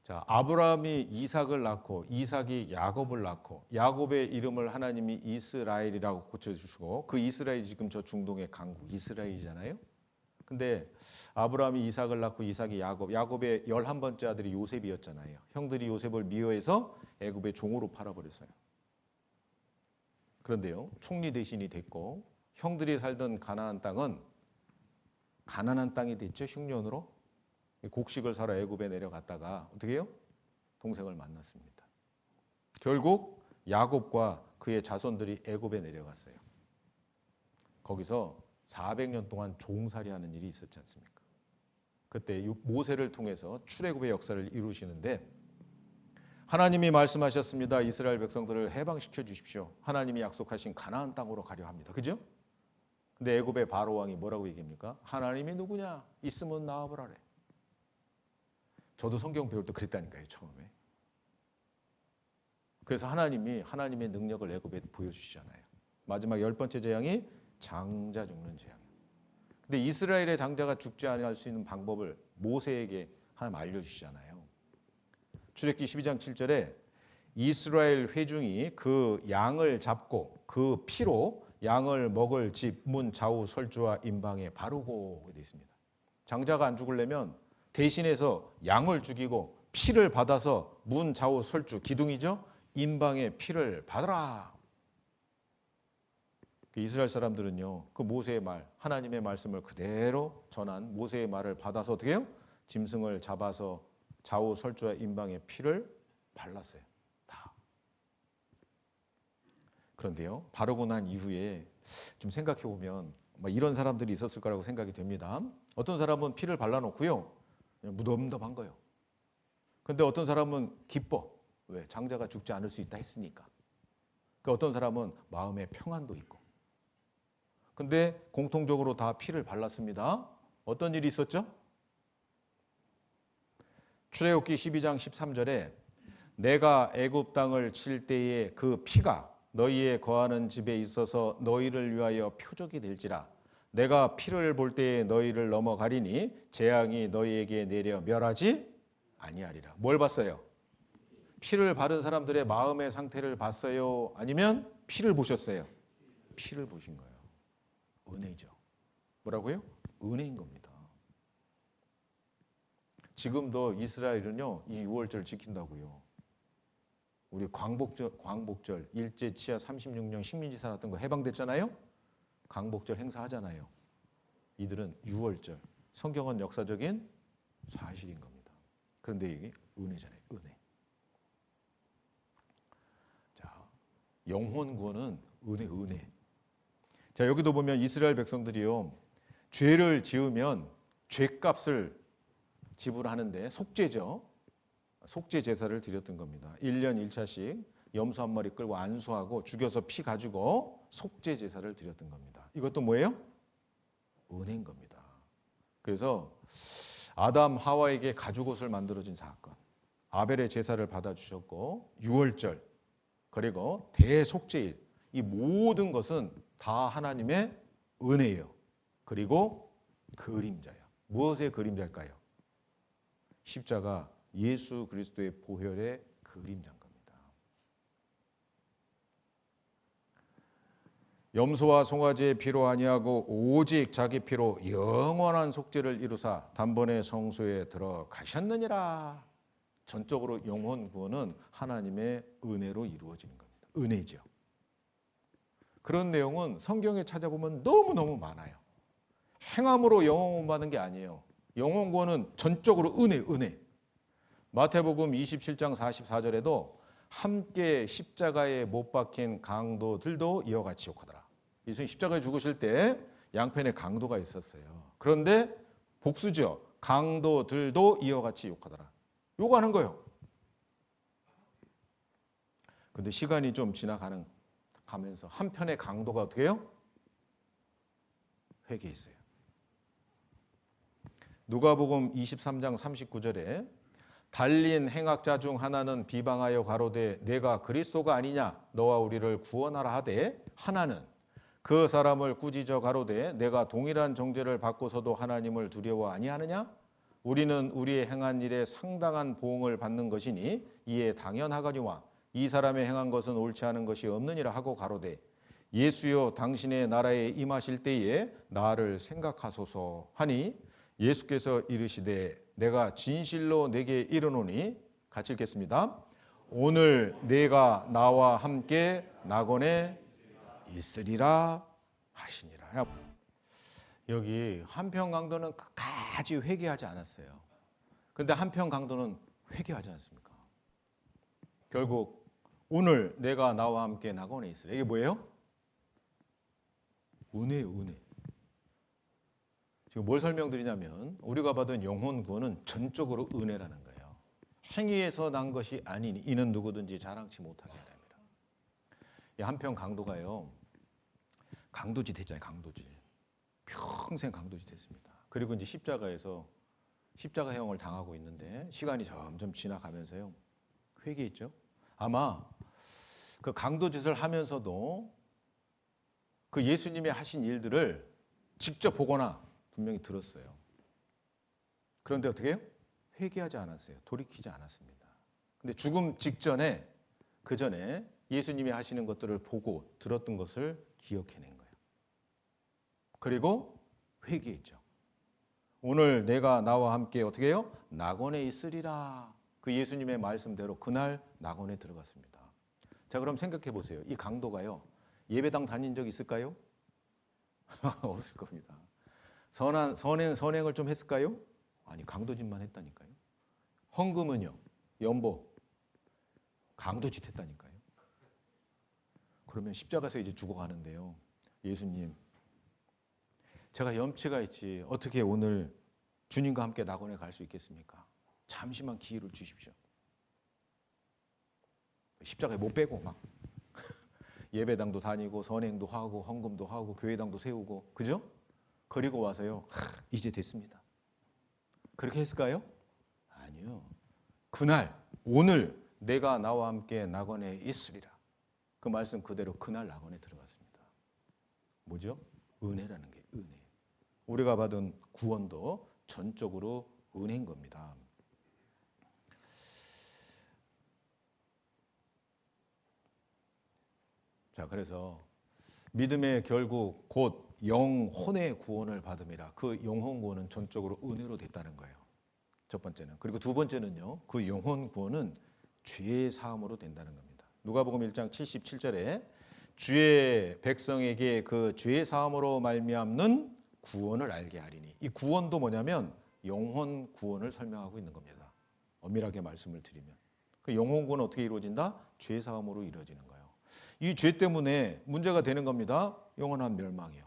자, 아브라함이 이삭을 낳고 이삭이 야곱을 낳고 야곱의 이름을 하나님이 이스라엘이라고 고쳐주시고 그 이스라엘이 지금 저 중동의 강국 이스라엘이잖아요. 근데 아브라함이 이삭을 낳고 이삭이 야곱의 11번째 아들이 요셉이었잖아요. 형들이 요셉을 미워해서 애굽의 종으로 팔아버렸어요. 그런데요, 총리 대신이 됐고 형들이 살던 가나안 땅은 가난한 땅이 됐죠. 흉년으로 곡식을 사러 애굽에 내려갔다가 어떻게 해요? 동생을 만났습니다. 결국 야곱과 그의 자손들이 애굽에 내려갔어요. 거기서 400년 동안 종살이하는 일이 있었지 않습니까? 그때 모세를 통해서 출애굽의 역사를 이루시는데 하나님이 말씀하셨습니다. 이스라엘 백성들을 해방시켜 주십시오. 하나님이 약속하신 가나안 땅으로 가려 합니다. 그죠? 근데 애굽의 바로 왕이 뭐라고 얘기합니까? 하나님이 누구냐? 있으면 나와보라래. 저도 성경 배울 때 그랬다니까요, 처음에. 그래서 하나님이 하나님의 능력을 애굽에 보여주시잖아요. 마지막 10번째 재앙이 장자 죽는 재앙이에요. 근데 이스라엘의 장자가 죽지 않을 수 있는 방법을 모세에게 하나님 알려주시잖아요. 출애굽기 12장 7절에 이스라엘 회중이 그 양을 잡고 그 피로 양을 먹을 집, 문, 좌우, 설주와 임방에 바르고 되어 있습니다. 장자가 안 죽으려면 대신해서 양을 죽이고 피를 받아서 문, 좌우, 설주, 기둥이죠. 임방에 피를 받으라. 이스라엘 사람들은요, 그 모세의 말, 하나님의 말씀을 그대로 전한 모세의 말을 받아서 어떻게 해요? 짐승을 잡아서 좌우, 설주와 임방에 피를 발랐어요. 다. 그런데요, 바르고 난 이후에 좀 생각해 보면 이런 사람들이 있었을 거라고 생각이 됩니다. 어떤 사람은 피를 발라놓고요, 무덤덤한 거예요. 그런데 어떤 사람은 기뻐. 왜? 장자가 죽지 않을 수 있다 했으니까. 그 어떤 사람은 마음의 평안도 있고. 근데 공통적으로 다 피를 발랐습니다. 어떤 일이 있었죠? 출애굽기 12장 13절에 내가 애굽 땅을 칠 때에 그 피가 너희의 거하는 집에 있어서 너희를 위하여 표적이 될지라. 내가 피를 볼 때에 너희를 넘어가리니 재앙이 너희에게 내려 멸하지 아니하리라. 뭘 봤어요? 피를 바른 사람들의 마음의 상태를 봤어요? 아니면 피를 보셨어요? 피를 보신 거예요. 은혜죠. 뭐라고요? 은혜인 겁니다. 지금도 이스라엘은요, 이 6월절 지킨다고요. 우리 광복절 일제 치하 36년 식민지 살았던 거 해방됐잖아요. 광복절 행사하잖아요. 이들은 6월절. 성경은 역사적인 사실인 겁니다. 그런데 이게 은혜잖아요. 은혜. 자, 영혼 구원은 은혜. 자, 여기도 보면 이스라엘 백성들이요, 죄를 지으면 죄값을 지불하는데 속죄죠. 속죄 제사를 드렸던 겁니다. 1년 1차씩 염소 한 마리 끌고 안수하고 죽여서 피 가지고 속죄 제사를 드렸던 겁니다. 이것도 뭐예요? 은혜인 겁니다. 그래서 아담 하와에게 가죽옷을 만들어진 사건, 아벨의 제사를 받아주셨고 6월절, 그리고 대속죄일, 이 모든 것은 다 하나님의 은혜예요. 그리고 그림자야. 무엇의 그림자일까요? 십자가 예수 그리스도의 보혈의 그림자인 겁니다. 염소와 송아지의 피로 아니하고 오직 자기 피로 영원한 속죄를 이루사 단번에 성소에 들어가셨느니라. 전적으로 영혼 구원은 하나님의 은혜로 이루어지는 겁니다. 은혜죠. 그런 내용은 성경에 찾아보면 너무너무 많아요. 행함으로 영혼 받는 게 아니에요. 영혼 구원은 전적으로 은혜. 마태복음 27장 44절에도 함께 십자가에 못 박힌 강도들도 이와 같이 욕하더라. 예수님 십자가에 죽으실 때 양편에 강도가 있었어요. 그런데 복수죠. 강도들도 이와 같이 욕하더라. 욕하는 거예요. 그런데 시간이 좀 가면서 한편의 강도가 어떻게 해요? 회개했어요. 누가복음 23장 39절에 달린 행악자 중 하나는 비방하여 가로되 내가 그리스도가 아니냐 너와 우리를 구원하라 하되 하나는 그 사람을 꾸짖어 가로되 내가 동일한 정죄를 받고서도 하나님을 두려워 아니하느냐 우리는 우리의 행한 일에 상당한 보응을 받는 것이니 이에 당연하거니와 이 사람의 행한 것은 옳지 않은 것이 없느니라 하고 가로되 예수여 당신의 나라에 임하실 때에 나를 생각하소서 하니 예수께서 이르시되 내가 진실로 내게 이르노니 같이 읽겠습니다. 오늘 내가 나와 함께 낙원에 있으리라 하시니라. 여기 한평 강도는 끝까지 회개하지 않았어요. 그런데 한평 강도는 회개하지 않습니까? 결국 오늘 내가 나와 함께 낙원에 있으라. 이게 뭐예요? 은혜예요, 은혜. 지금 뭘 설명드리냐면 우리가 받은 영혼 구원은 전적으로 은혜라는 거예요. 행위에서 난 것이 아니니 이는 누구든지 자랑치 못하게 하랍니다. 이 한평 강도가요, 강도짓 했잖아요. 강도짓. 평생 강도짓 했습니다. 그리고 이제 십자가에서 십자가형을 당하고 있는데 시간이 점점 지나가면서요, 회개했죠. 아마 그 강도짓을 하면서도 그 예수님의 하신 일들을 직접 보거나 분명히 들었어요. 그런데 어떻게 해요? 회개하지 않았어요. 돌이키지 않았습니다. 근데 죽음 직전에, 그 전에 예수님이 하시는 것들을 보고 들었던 것을 기억해낸 거예요. 그리고 회개했죠. 오늘 내가 나와 함께 어떻게 해요? 낙원에 있으리라. 그 예수님의 말씀대로 그날 낙원에 들어갔습니다. 자, 그럼 생각해 보세요. 이 강도가요, 예배당 다닌 적 있을까요? 없을 겁니다. 선행을 좀 했을까요? 아니, 강도짓만 했다니까요. 헌금은요, 연보, 강도짓 했다니까요. 그러면 십자가에서 이제 죽어가는데요, 예수님, 제가 염치가 있지 어떻게 오늘 주님과 함께 낙원에 갈 수 있겠습니까? 잠시만 기회를 주십시오. 십자가에 못 빼고 막 예배당도 다니고 선행도 하고 헌금도 하고 교회당도 세우고, 그죠? 그리고 와서요, 이제 됐습니다. 그렇게 했을까요? 아니요. 그날, 오늘 내가 나와 함께 낙원에 있으리라. 그 말씀 그대로 그날 낙원에 들어갔습니다. 뭐죠? 은혜라는 게 은혜. 우리가 받은 구원도 전적으로 은혜인 겁니다. 자, 그래서 믿음의 결국 곧 영혼의 구원을 받음이라. 그 영혼 구원은 전적으로 은혜로 됐다는 거예요. 첫 번째는. 그리고 두 번째는요, 그 영혼 구원은 죄의 사함으로 된다는 겁니다. 누가복음 1장 77절에 주의 백성에게 그 죄의 사함으로 말미암는 구원을 알게 하리니. 이 구원도 뭐냐면 영혼 구원을 설명하고 있는 겁니다. 엄밀하게 말씀을 드리면 그 영혼 구원은 어떻게 이루어진다? 죄 사함으로 이루어지는 거예요. 이 죄 때문에 문제가 되는 겁니다. 영원한 멸망이요.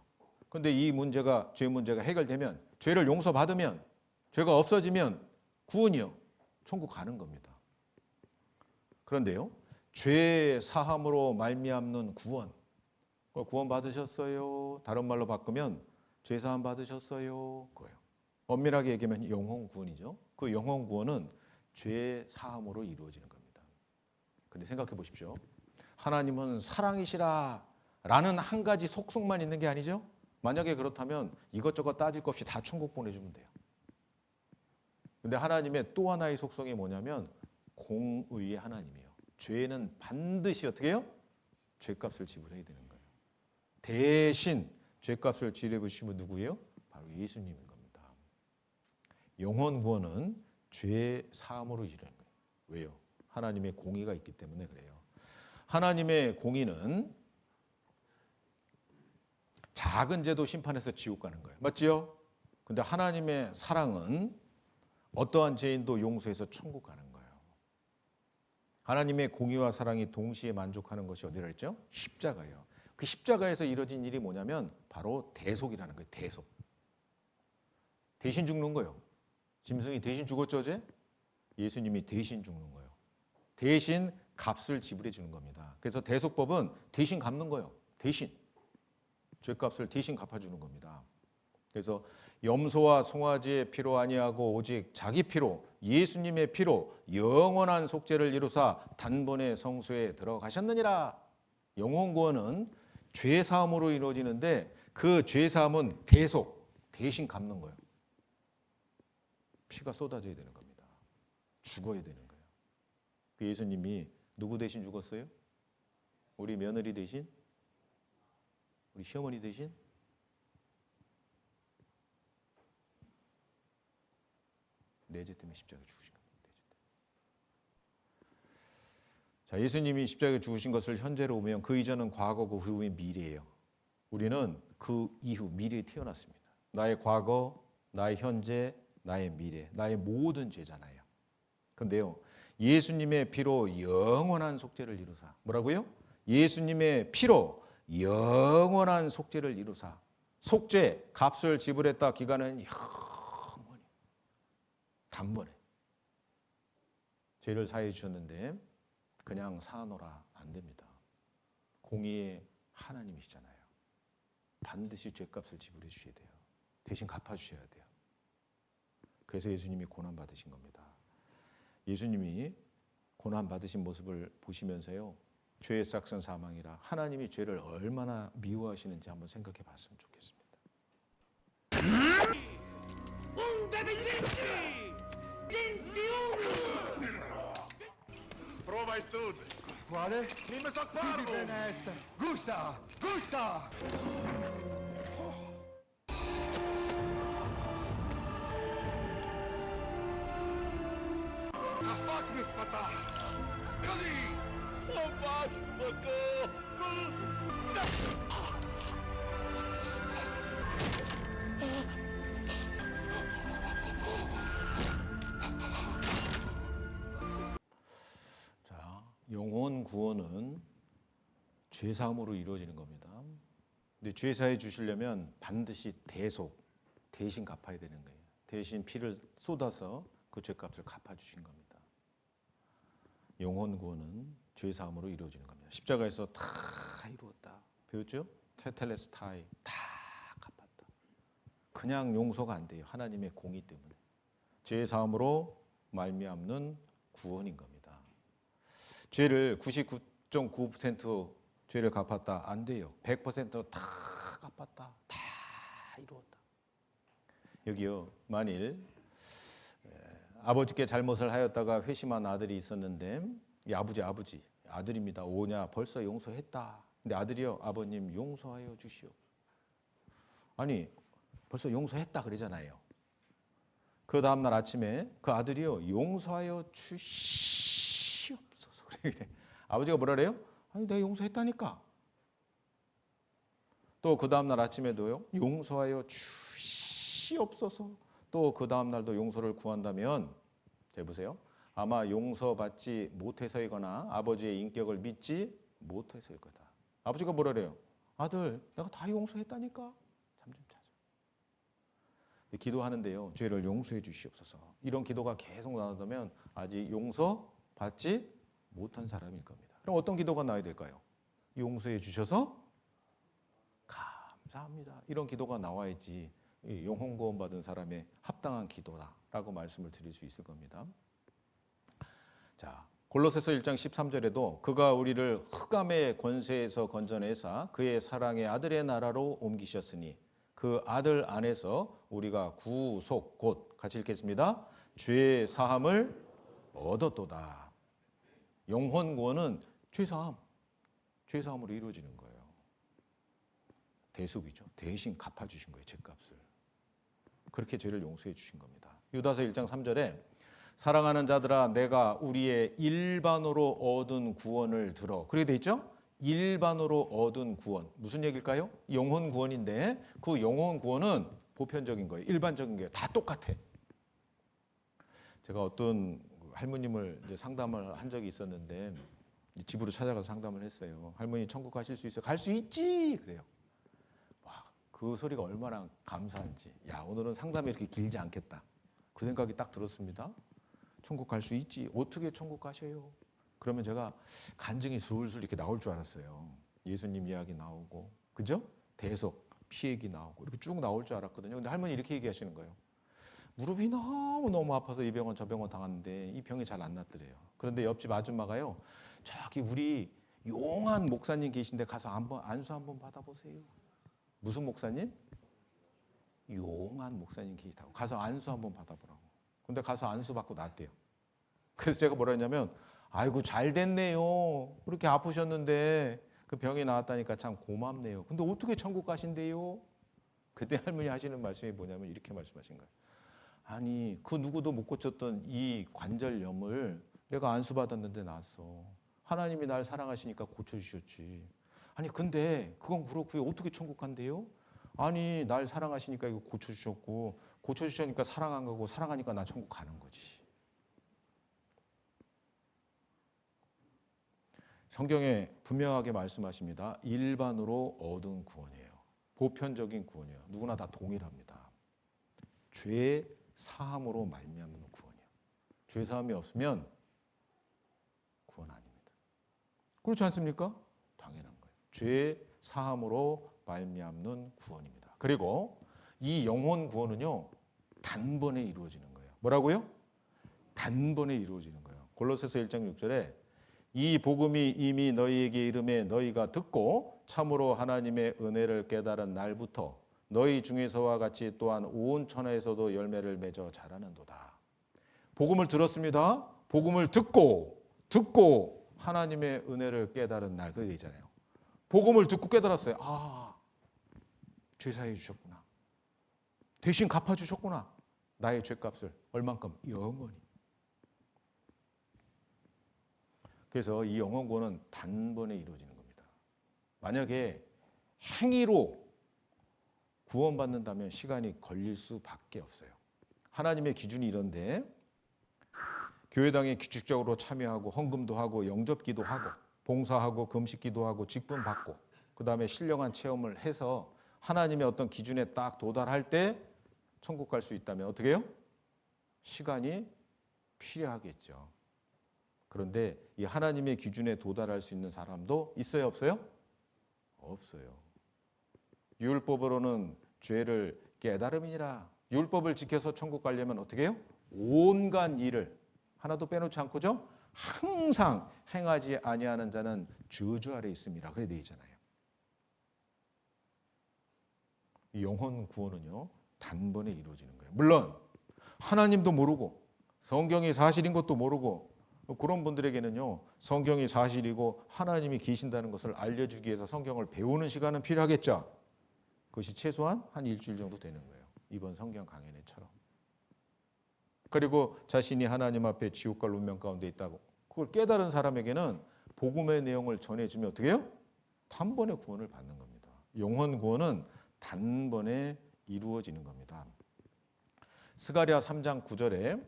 그런데 이 문제가, 죄 문제가 해결되면, 죄를 용서받으면, 죄가 없어지면 구원이요, 천국 가는 겁니다. 그런데요, 죄 사함으로 말미암는 구원, 구원 받으셨어요? 다른 말로 바꾸면 죄 사함 받으셨어요? 그거예요. 엄밀하게 얘기하면 영혼 구원이죠. 그 영혼 구원은 죄 사함으로 이루어지는 겁니다. 근데 생각해 보십시오. 하나님은 사랑이시라 라는 한 가지 속성만 있는 게 아니죠. 만약에 그렇다면 이것저것 따질 것 없이 다 천국 보내주면 돼요. 근데 하나님의 또 하나의 속성이 뭐냐면 공의의 하나님이에요. 죄는 반드시 어떻게 해요? 죄값을 지불해야 되는 거예요. 대신 죄값을 지불해주시면 누구예요? 바로 예수님인 겁니다. 영혼 구원은 죄 사함으로 이루어지는 거예요. 왜요? 하나님의 공의가 있기 때문에 그래요. 하나님의 공의는 작은 죄도 심판해서 지옥 가는 거예요. 맞지요? 근데 하나님의 사랑은 어떠한 죄인도 용서해서 천국 가는 거예요. 하나님의 공의와 사랑이 동시에 만족하는 것이 어디라 했죠? 십자가예요. 그 십자가에서 이루어진 일이 뭐냐면 바로 대속이라는 거예요. 대속. 대신 죽는 거예요. 짐승이 대신 죽었죠, 어제? 예수님이 대신 죽는 거예요. 대신 값을 지불해 주는 겁니다. 그래서 대속법은 대신 갚는 거예요. 대신. 죄값을 대신 갚아주는 겁니다. 그래서 염소와 송아지의 피로 아니하고 오직 자기 피로, 예수님의 피로 영원한 속죄를 이루사 단번에 성소에 들어가셨느니라. 영혼 구원은 죄 사함으로 이루어지는데 그 죄 사함은 대속, 대신 갚는 거예요. 피가 쏟아져야 되는 겁니다. 죽어야 되는 거예요. 그 예수님이 누구 대신 죽었어요? 우리 며느리 대신? 우리 시어머니 대신? 내 죄 때문에 십자가에 죽으신 겁니다. 자, 예수님이 십자가에 죽으신 것을 현재로 보면 그 이전은 과거고 그 후에 미래예요. 우리는 그 이후 미래에 태어났습니다. 나의 과거, 나의 현재, 나의 미래, 나의 모든 죄잖아요. 그런데요, 예수님의 피로 영원한 속죄를 이루사. 뭐라고요? 예수님의 피로 영원한 속죄를 이루사. 속죄, 값을 지불했다. 기간은 영원히, 단번에 죄를 사해 주셨는데 그냥 사노라 안 됩니다. 공의의 하나님이시잖아요. 반드시 죄값을 지불해 주셔야 돼요. 대신 갚아 주셔야 돼요. 그래서 예수님이 고난 받으신 겁니다. 예수님이 고난 받으신 모습을 보시면서요, 죄의 싹선 사망이라 하나님이 죄를 얼마나 미워하시는지 한번 생각해 봤으면 좋겠습니다. Prova e studia. Quale? Dimmi sto Di parlo. benessere. Gusta! Gusta! Fuck me, pata. Così. Oh, basta. 자, 영혼 구원은 죄 사함으로 이루어지는 겁니다. 근데 죄 사해 주시려면 반드시 대신 갚아야 되는 거예요. 대신 피를 쏟아서 그 죄값을 갚아 주신 겁니다. 영혼 구원은 죄 사함으로 이루어지는 겁니다. 십자가에서 다 이루었다. 배웠죠? 테텔레스타이, 다 갚았다. 그냥 용서가 안 돼요. 하나님의 공의 때문에. 죄 사함으로 말미암는 구원인 겁니다. 죄를 99.9% 죄를 갚았다. 안 돼요. 100%다 갚았다. 다 이루었다. 여기요, 만일 아버지께 잘못을 하였다가 회심한 아들이 있었는데, 이 아들입니다. 오냐 벌써 용서했다. 근데 아들이요, 아버님 용서하여 주시오. 아니 벌써 용서했다 그러잖아요. 그 다음날 아침에 그 아들이요, 용서하여 주시옵소서. 그래. 아버지가 뭐라 그래요? 아니 내가 용서했다니까. 또 그 다음날 아침에도요, 용서하여 주시옵소서. 또 그 다음날도 용서를 구한다면, 잘 보세요, 아마 용서받지 못해서이거나 아버지의 인격을 믿지 못해서일 거다. 아버지가 뭐라 그래요? 아들 내가 다 용서했다니까. 잠 좀 자자. 기도하는데요, 죄를 용서해 주시옵소서. 이런 기도가 계속 나오면 아직 용서받지 못한 사람일 겁니다. 그럼 어떤 기도가 나와야 될까요? 용서해 주셔서 감사합니다. 이런 기도가 나와야지 영혼 구원 받은 사람의 합당한 기도다라고 말씀을 드릴 수 있을 겁니다. 자, 골로새서 1장 13절에도 그가 우리를 흑암의 권세에서 건져내사 그의 사랑의 아들의 나라로 옮기셨으니 그 아들 안에서 우리가 구속, 곧 같이 읽겠습니다. 죄 사함을 얻었도다. 영혼 구원은 죄 사함으로 이루어지는 거예요. 대속이죠. 대신 갚아주신 거예요, 죄값을. 그렇게 죄를 용서해 주신 겁니다. 유다서 1장 3절에 사랑하는 자들아 내가 우리의 일반으로 얻은 구원을 들어. 그렇게 돼 있죠? 일반으로 얻은 구원. 무슨 얘기일까요? 영혼 구원인데 그 영혼 구원은 보편적인 거예요. 일반적인 거예요. 다 똑같아. 제가 어떤 할머님을 이제 상담을 한 적이 있었는데 집으로 찾아가서 상담을 했어요. 할머니 천국 가실 수 있어요? 갈 수 있지. 그래요. 와, 그 소리가 얼마나 감사한지. 야, 오늘은 상담이 이렇게 길지 않겠다. 그 생각이 딱 들었습니다. 천국 갈 수 있지. 어떻게 천국 가셔요? 그러면 제가 간증이 술술 이렇게 나올 줄 알았어요. 예수님 이야기 나오고, 그죠? 대속, 피 얘기 나오고 이렇게 쭉 나올 줄 알았거든요. 근데 할머니 이렇게 얘기하시는 거예요. 무릎이 너무 아파서 이 병원 저 병원 당했는데 이 병이 잘 안 낫더래요. 그런데 옆집 아줌마가요, 저기 우리 용한 목사님 계신데 가서 한번 안수 한번 받아보세요. 무슨 목사님? 용한 목사님 계시다고. 가서 안수 한번 받아보라고. 근데 가서 안수 받고 낫대요. 그래서 제가 뭐라 했냐면, 아이고 잘 됐네요. 그렇게 아프셨는데 그 병이 나았다니까 참 고맙네요. 근데 어떻게 천국 가신대요? 그때 할머니 하시는 말씀이 뭐냐면 이렇게 말씀하신 거예요. 아니 그 누구도 못 고쳤던 이 관절염을 내가 안수 받았는데 나았어. 하나님이 날 사랑하시니까 고쳐주셨지. 아니 근데 그건 그렇고요. 어떻게 천국 간대요? 아니 날 사랑하시니까 이거 고쳐주셨고 고쳐주셨으니까 사랑한 거고 사랑하니까 나 천국 가는 거지. 성경에 분명하게 말씀하십니다. 일반으로 얻은 구원이에요. 보편적인 구원이에요. 누구나 다 동일합니다. 죄 사함으로 말미암는 구원이에요. 죄 사함이 없으면 구원 아닙니다. 그렇지 않습니까? 당연한 거예요. 죄 사함으로 말미암는 구원입니다. 그리고 이 영혼 구원은요 단번에 이루어지는 거예요. 뭐라고요? 단번에 이루어지는 거예요. 골로새서 1장 6절에 이 복음이 이미 너희에게 이름에 너희가 듣고 참으로 하나님의 은혜를 깨달은 날부터 너희 중에서와 같이 또한 온 천하에서도 열매를 맺어 자라는도다. 복음을 들었습니다. 복음을 듣고 하나님의 은혜를 깨달은 날. 그게 있잖아요. 복음을 듣고 깨달았어요. 아, 죄 사해 주셨구나. 대신 갚아 주셨구나. 나의 죄값을 얼만큼? 영원히. 그래서 이 영원 구원은 단번에 이루어지는 겁니다. 만약에 행위로 구원받는다면 시간이 걸릴 수밖에 없어요. 하나님의 기준이 이런데 교회당에 규칙적으로 참여하고 헌금도 하고 영접기도 하고 봉사하고 금식기도 하고 직분 받고 그 다음에 신령한 체험을 해서 하나님의 어떤 기준에 딱 도달할 때 천국 갈 수 있다면 어떻게 해요? 시간이 필요하겠죠. 그런데 이 하나님의 기준에 도달할 수 있는 사람도 있어요, 없어요? 없어요. 율법으로는 죄를 깨달음이니라. 율법을 지켜서 천국 가려면 어떻게 해요? 온갖 일을 하나도 빼놓지 않고죠. 항상 행하지 아니하는 자는 저주 아래 있습니다. 그래 돼 있잖아요. 이 영혼 구원은요 단번에 이루어지는 거예요. 물론 하나님도 모르고 성경이 사실인 것도 모르고 그런 분들에게는요 성경이 사실이고 하나님이 계신다는 것을 알려주기 위해서 성경을 배우는 시간은 필요하겠죠. 그것이 최소한 한 일주일 정도 되는 거예요. 이번 성경 강연회처럼. 그리고 자신이 하나님 앞에 지옥 갈 운명 가운데 있다고 그걸 깨달은 사람에게는 복음의 내용을 전해주면 어떻게 해요? 단번에 구원을 받는 겁니다. 영혼 구원은 단번에 이루어지는 겁니다. 스가랴 3장 9절에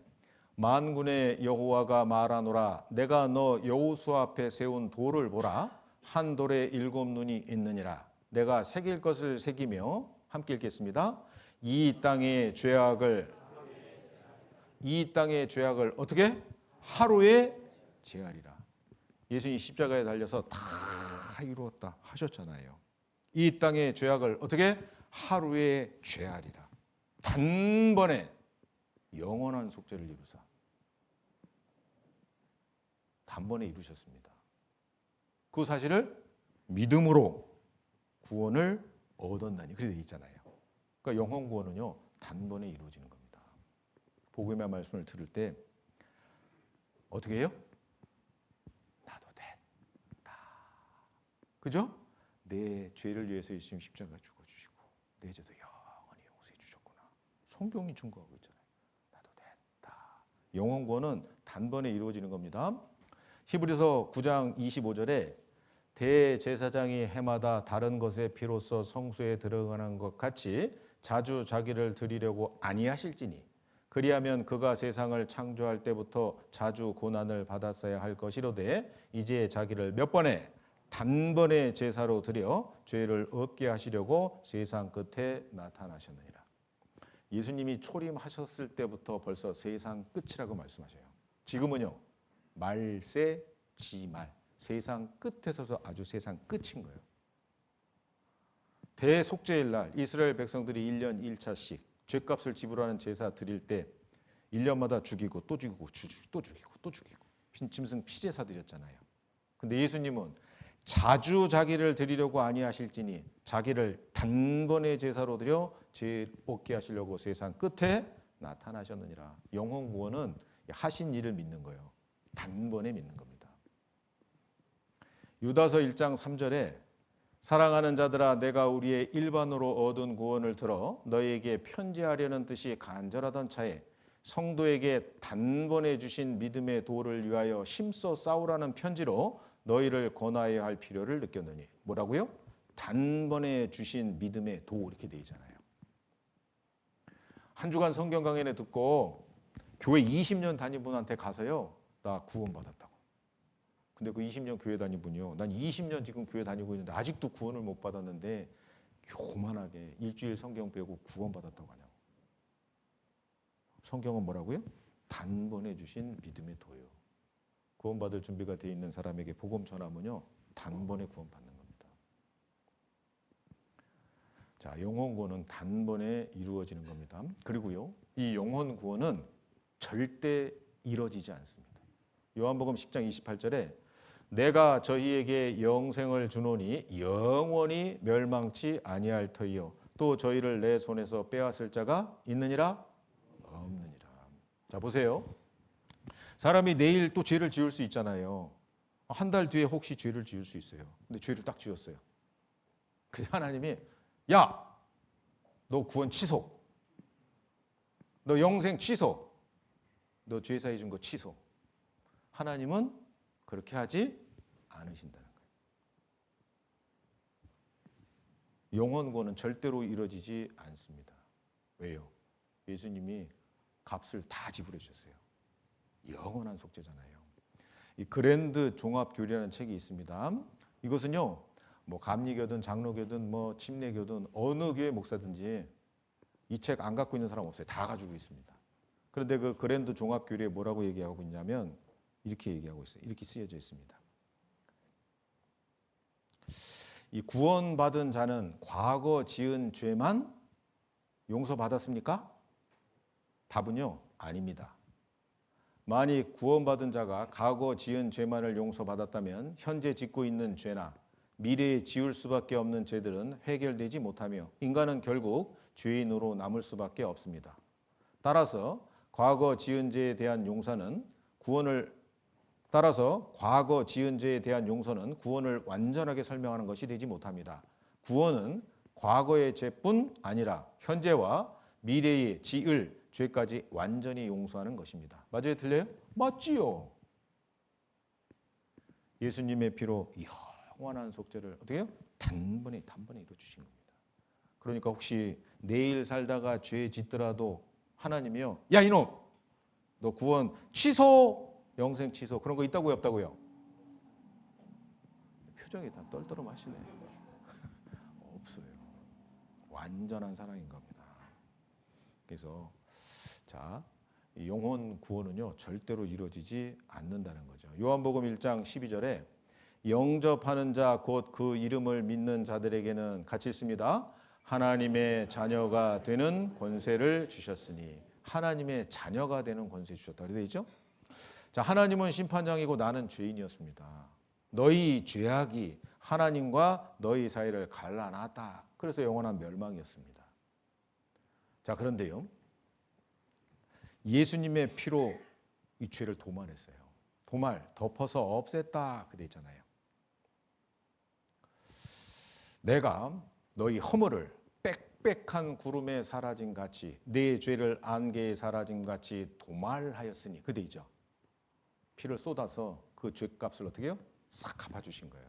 만군의 여호와가 말하노라 내가 너 여호수 앞에 세운 돌을 보라 한 돌에 7 눈이 있느니라 내가 새길 것을 새기며 함께 읽겠습니다. 이 땅의 죄악을 어떻게? 하루에 제하리라. 예수님이 십자가에 달려서 다 이루었다 하셨잖아요. 이 땅의 죄악을 어떻게? 하루에 제하리라. 단번에 영원한 속죄를 이루사. 단번에 이루셨습니다. 그 사실을 믿음으로 구원을 얻었나니 그렇게 되어 있잖아요. 그러니까 영혼 구원은요 단번에 이루어지는 겁니다. 복음의 말씀을 들을 때 어떻게 해요? 나도 됐다. 그죠? 내 죄를 위해서 예수님 십자가 죽어주시고 내 죄도 영원히 용서해 주셨구나. 성경이 증거하고 있잖아요. 나도 됐다. 영혼 구원은 단번에 이루어지는 겁니다. 히브리서 9장 25절에 대제사장이 해마다 다른 것의 피로써 성소에 들어가는 것 같이 자주 자기를 드리려고 아니하실지니 그리하면 그가 세상을 창조할 때부터 자주 고난을 받았어야 할 것이로되 이제 자기를 몇 번에 단번에 제사로 드려 죄를 없게 하시려고 세상 끝에 나타나셨느니라. 예수님이 초림하셨을 때부터 벌써 세상 끝이라고 말씀하셔요. 지금은요 말세 지말 세상 끝에서 아주 세상 끝인 거예요. 대속죄일 날 이스라엘 백성들이 1년 1차씩 죄값을 지불하는 제사 드릴 때 1년마다 죽이고 또 죽이고 또 죽이고 또 죽이고 짐승 피제사 드렸잖아요. 근데 예수님은 자주 자기를 드리려고 아니하실지니 자기를 단번에 제사로 드려 죄 없게 하시려고 세상 끝에 나타나셨느니라. 영혼 구원은 하신 일을 믿는 거예요. 단번에 믿는 겁니다. 유다서 1장 3절에 사랑하는 자들아 내가 우리의 일반으로 얻은 구원을 들어 너희에게 편지하려는 뜻이 간절하던 차에 성도에게 단번에 주신 믿음의 도를 위하여 힘써 싸우라는 편지로 너희를 권하여야 할 필요를 느꼈느니 뭐라고요? 단번에 주신 믿음의 도 이렇게 돼 있잖아요. 한 주간 성경 강연회 듣고 교회 20년 다닌 분한테 가서요. 나 구원받았다고. 근데 그 20년 교회 다닌 분이요. 난 20년 지금 교회 다니고 있는데 아직도 구원을 못 받았는데 교만하게 일주일 성경 배우고 구원받았다고 하냐고. 성경은 뭐라고요? 단번에 주신 믿음의 도요. 구원받을 준비가 돼 있는 사람에게 복음 전하면요. 단번에 구원받는 겁니다. 자, 영혼 구원은 단번에 이루어지는 겁니다. 그리고요. 이 영혼 구원은 절대 이뤄지지 않습니다. 요한복음 10장 28절에 내가 저희에게 영생을 주노니 영원히 멸망치 아니할 터이요 또 저희를 내 손에서 빼앗을 자가 있느니라 없느니라. 자, 보세요. 사람이 내일 또 죄를 지을 수 있잖아요. 한 달 뒤에 혹시 죄를 지을 수 있어요. 근데 죄를 딱 지었어요. 그래서 하나님이 야, 너 구원 취소. 너 영생 취소. 너 죄 사해 준 거 취소. 하나님은 그렇게 하지 않으신다는 거예요. 영원 구원은 절대로 이루어지지 않습니다. 왜요? 예수님이 값을 다 지불해 주셨어요. 영원한 속죄잖아요. 이 그랜드 종합교리라는 책이 있습니다. 이것은요, 뭐 감리교든 장로교든 뭐 침례교든 어느 교회 목사든지 이 책 안 갖고 있는 사람 없어요. 다 가지고 있습니다. 그런데 그 그랜드 종합교리에 뭐라고 얘기하고 있냐면 이렇게 얘기하고 있어요. 이렇게 쓰여져 있습니다. 이 구원받은 자는 과거 지은 죄만 용서받았습니까? 답은요, 아닙니다. 만약 구원받은 자가 과거 지은 죄만을 용서받았다면 현재 짓고 있는 죄나 미래에 지을 수밖에 없는 죄들은 해결되지 못하며 인간은 결국 죄인으로 남을 수밖에 없습니다. 따라서 과거 지은 죄에 대한 용서는 구원을 완전하게 설명하는 것이 되지 못합니다. 구원은 과거의 죄뿐 아니라 현재와 미래에 지을 죄까지 완전히 용서하는 것입니다. 맞아요? 틀려요? 맞지요. 예수님의 피로 영원한 속죄를 어떻게 해요? 단번에 이루어 주신 겁니다. 그러니까 혹시 내일 살다가 죄 짓더라도 하나님이요. 야 이놈! 너 구원 취소! 영생 취소. 그런 거 있다고요? 없다고요? 표정이 다 떨떠름하시네. 없어요. 완전한 사랑인 겁니다. 그래서 자, 이 영혼 구원은요 절대로 이루어지지 않는다는 거죠. 요한복음 1장 12절에 영접하는 자 곧 그 이름을 믿는 자들에게는 같이 읽습니다. 하나님의 자녀가 되는 권세를 주셨으니 하나님의 자녀가 되는 권세 주셨다. 그래 있죠? 자, 하나님은 심판장이고 나는 죄인이었습니다. 너희 죄악이 하나님과 너희 사이를 갈라놨다. 그래서 영원한 멸망이었습니다. 자, 그런데요. 예수님의 피로 이 죄를 도말했어요. 덮어서 없앴다. 그래 있잖아요. 내가 너희 허물을 빽빽한 구름에 사라진 같이 내 죄를 안개에 사라진 같이 도말하였으니 그대 있죠. 피를 쏟아서 그 죄값을 어떻게 해요? 싹 갚아주신 거예요.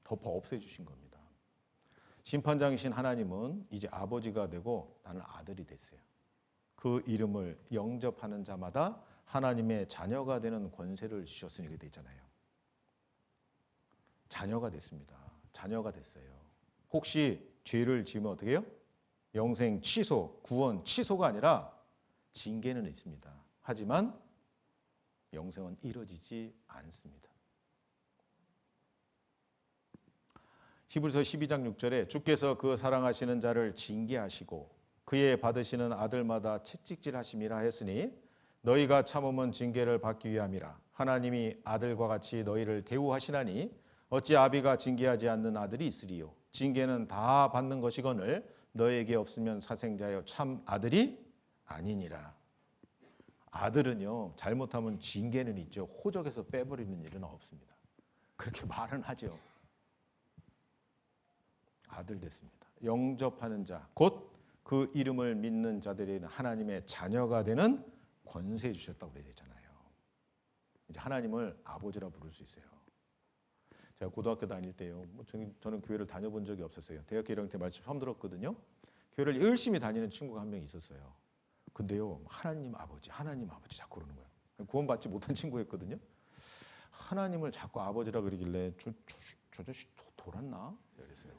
덮어 없애주신 겁니다. 심판장이신 하나님은 이제 아버지가 되고 나는 아들이 됐어요. 그 이름을 영접하는 자마다 하나님의 자녀가 되는 권세를 주셨으니 그렇게 돼 있잖아요. 자녀가 됐습니다. 자녀가 됐어요. 혹시 죄를 지으면 어떻게 해요? 영생 취소, 구원 취소가 아니라 징계는 있습니다. 하지만 영생은 이루어지지 않습니다. 히브리서 12장 6절에 주께서 그 사랑하시는 자를 징계하시고 그의 받으시는 아들마다 채찍질하심이라 했으니 너희가 참으면 징계를 받기 위함이라. 하나님이 아들과 같이 너희를 대우하시나니 어찌 아비가 징계하지 않는 아들이 있으리요. 징계는 다 받는 것이거늘 너에게 없으면 사생자여 참 아들이 아니니라. 아들은요 잘못하면 징계는 있죠. 호적에서 빼버리는 일은 없습니다. 그렇게 말은 하죠. 아들 됐습니다. 영접하는 자, 곧 그 이름을 믿는 자들에게는 하나님의 자녀가 되는 권세 주셨다고 되어 있잖아요. 이제 하나님을 아버지라 부를 수 있어요. 제가 고등학교 다닐 때요. 저는 교회를 다녀본 적이 없었어요. 대학교 1학년 때 말씀 처음 들었거든요. 교회를 열심히 다니는 친구가 한 명 있었어요. 근데요, 하나님 아버지 자꾸 그러는 거예요. 구원받지 못한 친구였거든요. 하나님을 자꾸 아버지라 그러길래 저 자식 돌았나? 그랬어요.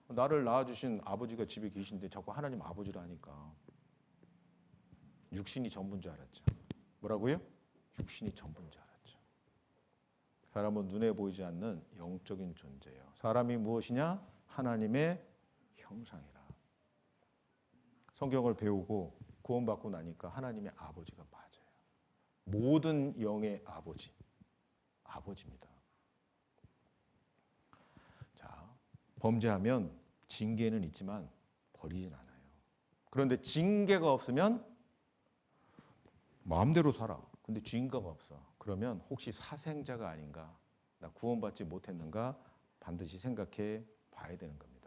나를 낳아주신 아버지가 집에 계신데 자꾸 하나님 아버지라 하니까 육신이 전부인 줄 알았죠. 뭐라고요? 육신이 전부인 줄 알았죠. 사람은 눈에 보이지 않는 영적인 존재예요. 사람이 무엇이냐? 하나님의 형상이라. 성경을 배우고 구원받고 나니까 하나님의 아버지가 맞아요. 모든 영의 아버지입니다. 자, 범죄하면 징계는 있지만 버리진 않아요. 그런데 징계가 없으면 마음대로 살아. 근데 징계가 없어. 그러면 혹시 사생자가 아닌가? 나 구원받지 못했는가? 반드시 생각해 봐야 되는 겁니다.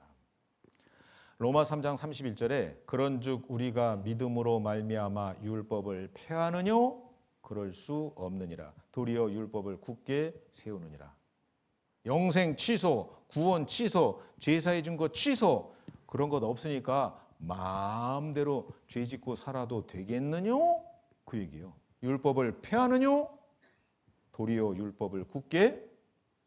로마 3장 31절에 그런즉 우리가 믿음으로 말미암아 율법을 폐하느뇨? 그럴 수 없느니라. 도리어 율법을 굳게 세우느니라. 영생 취소, 구원 취소, 제사해 준 거 취소, 그런 것 없으니까 마음대로 죄 짓고 살아도 되겠느뇨? 그 얘기예요. 율법을 폐하느뇨? 도리어 율법을 굳게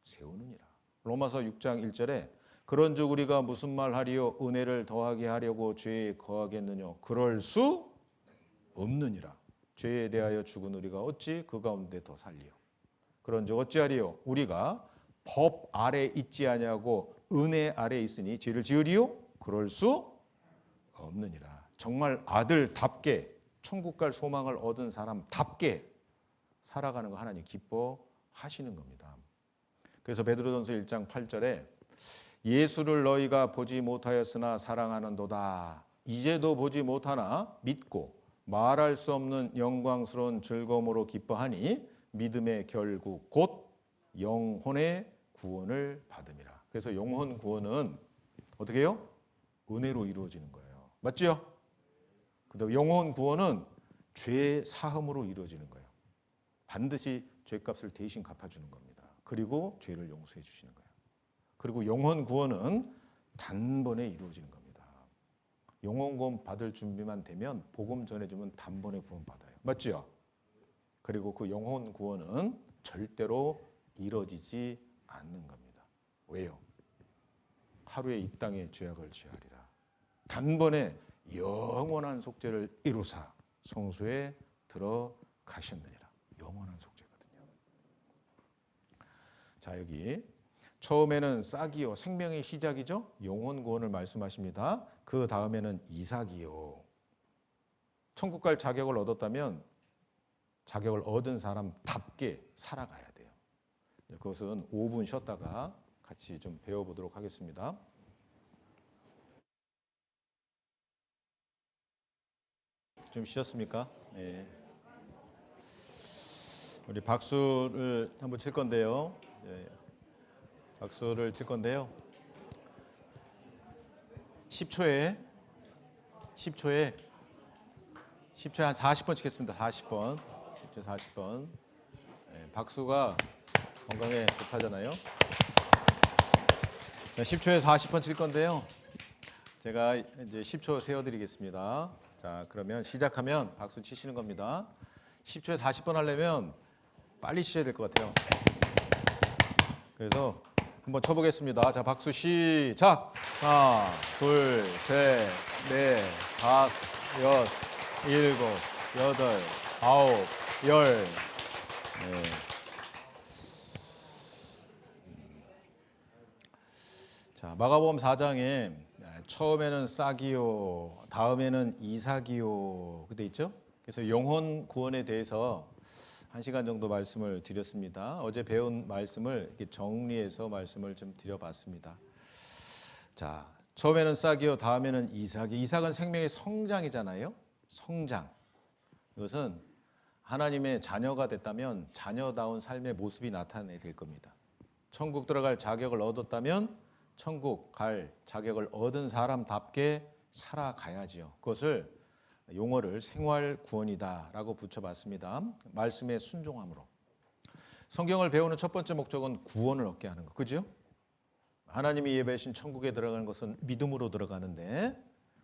세우느니라. 로마서 6장 1절에 그런즉 우리가 무슨 말 하리요? 은혜를 더하게 하려고 죄에 거하겠느뇨? 그럴 수 없느니라. 죄에 대하여 죽은 우리가 어찌 그 가운데 더 살리요? 그런즉 어찌하리요? 우리가 법 아래 있지 아니하고 은혜 아래 있으니 죄를 지으리요? 그럴 수 없느니라. 정말 아들답게 천국 갈 소망을 얻은 사람답게 살아가는 거 하나님 기뻐하시는 겁니다. 그래서 베드로전서 1장 8절에 예수를 너희가 보지 못하였으나 사랑하는도다. 이제도 보지 못하나 믿고 말할 수 없는 영광스러운 즐거움으로 기뻐하니 믿음의 결국 곧 영혼의 구원을 받음이라. 그래서 영혼 구원은 어떻게 해요? 은혜로 이루어지는 거예요. 맞죠? 근데 영혼 구원은 죄 사함으로 이루어지는 거예요. 반드시 죄값을 대신 갚아주는 겁니다. 그리고 죄를 용서해 주시는 거예요. 그리고 영혼 구원은 단번에 이루어지는 겁니다. 영혼 구원 받을 준비만 되면 복음 전해주면 단번에 구원 받아요. 맞죠? 그리고 그 영혼 구원은 절대로 이루어지지 않는 겁니다. 왜요? 하루에 이 땅에 죄악을 지하리라. 단번에 영원한 속죄를 이루사 성소에 들어가셨느니라. 영원한 속죄거든요. 자, 여기 처음에는 싹이요, 생명의 시작이죠. 영혼 구원을 말씀하십니다. 그 다음에는 이삭이요. 천국 갈 자격을 얻었다면 자격을 얻은 사람답게 살아가야 돼요. 그것은 5분 쉬었다가 같이 좀 배워보도록 하겠습니다. 좀 쉬었습니까? 네. 우리 박수를 한번 칠 건데요. 네. 박수를 칠 건데요. 10초에 한 40번 치겠습니다. 40번. 10초 40번. 네, 박수가 건강에 좋다잖아요. 10초에 40번 칠 건데요. 제가 이제 10초 세워드리겠습니다. 자, 그러면 시작하면 박수 치시는 겁니다. 10초에 40번 하려면 빨리 치셔야 될 것 같아요. 그래서 한번 쳐보겠습니다. 자, 박수 시작. 하나, 둘, 셋, 넷, 다섯, 여섯, 일곱, 여덟, 아홉, 열. 네. 자, 마가복음 4장에 처음에는 싹이요, 다음에는 이삭이요, 그때 있죠? 그래서 영혼 구원에 대해서 1시간 정도 말씀을 드렸습니다. 어제 배운 말씀을 이렇게 정리해서 말씀을 좀 드려봤습니다. 자, 처음에는 싹이요, 다음에는 이삭이. 이삭은 생명의 성장이잖아요. 성장. 이것은 하나님의 자녀가 됐다면 자녀다운 삶의 모습이 나타낼 겁니다. 천국 들어갈 자격을 얻었다면 천국 갈 자격을 얻은 사람답게 살아가야지요. 그것을 용어를 생활 구원이다라고 붙여봤습니다. 말씀에 순종함으로. 성경을 배우는 첫 번째 목적은 구원을 얻게 하는 거. 그죠? 하나님이 예배하신 천국에 들어가는 것은 믿음으로 들어가는데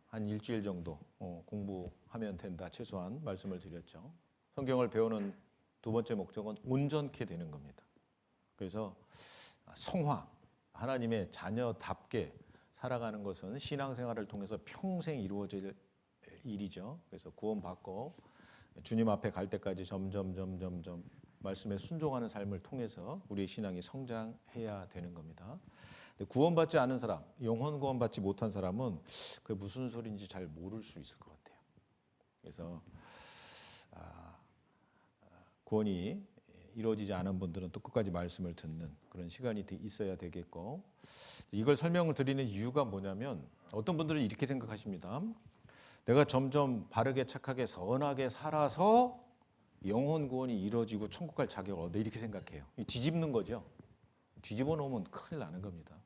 한 일주일 정도 공부하면 된다. 최소한 말씀을 드렸죠. 성경을 배우는 두 번째 목적은 온전케 되는 겁니다. 그래서 성화, 하나님의 자녀답게 살아가는 것은 신앙생활을 통해서 평생 이루어질 일이죠. 그래서 구원받고 주님 앞에 갈 때까지 점점 말씀에 순종하는 삶을 통해서 우리의 신앙이 성장해야 되는 겁니다. 근데 구원받지 않은 사람, 영혼 구원받지 못한 사람은 그게 무슨 소리인지 잘 모를 수 있을 것 같아요. 그래서 구원이 이루어지지 않은 분들은 또 끝까지 말씀을 듣는 그런 시간이 있어야 되겠고, 이걸 설명을 드리는 이유가 뭐냐면 어떤 분들은 이렇게 생각하십니다. 내가 점점 바르게 착하게 선하게 살아서 영혼 구원이 이루어지고 천국 갈 자격을 얻어, 이렇게 생각해요. 뒤집는 거죠. 뒤집어 놓으면 큰일 나는 겁니다.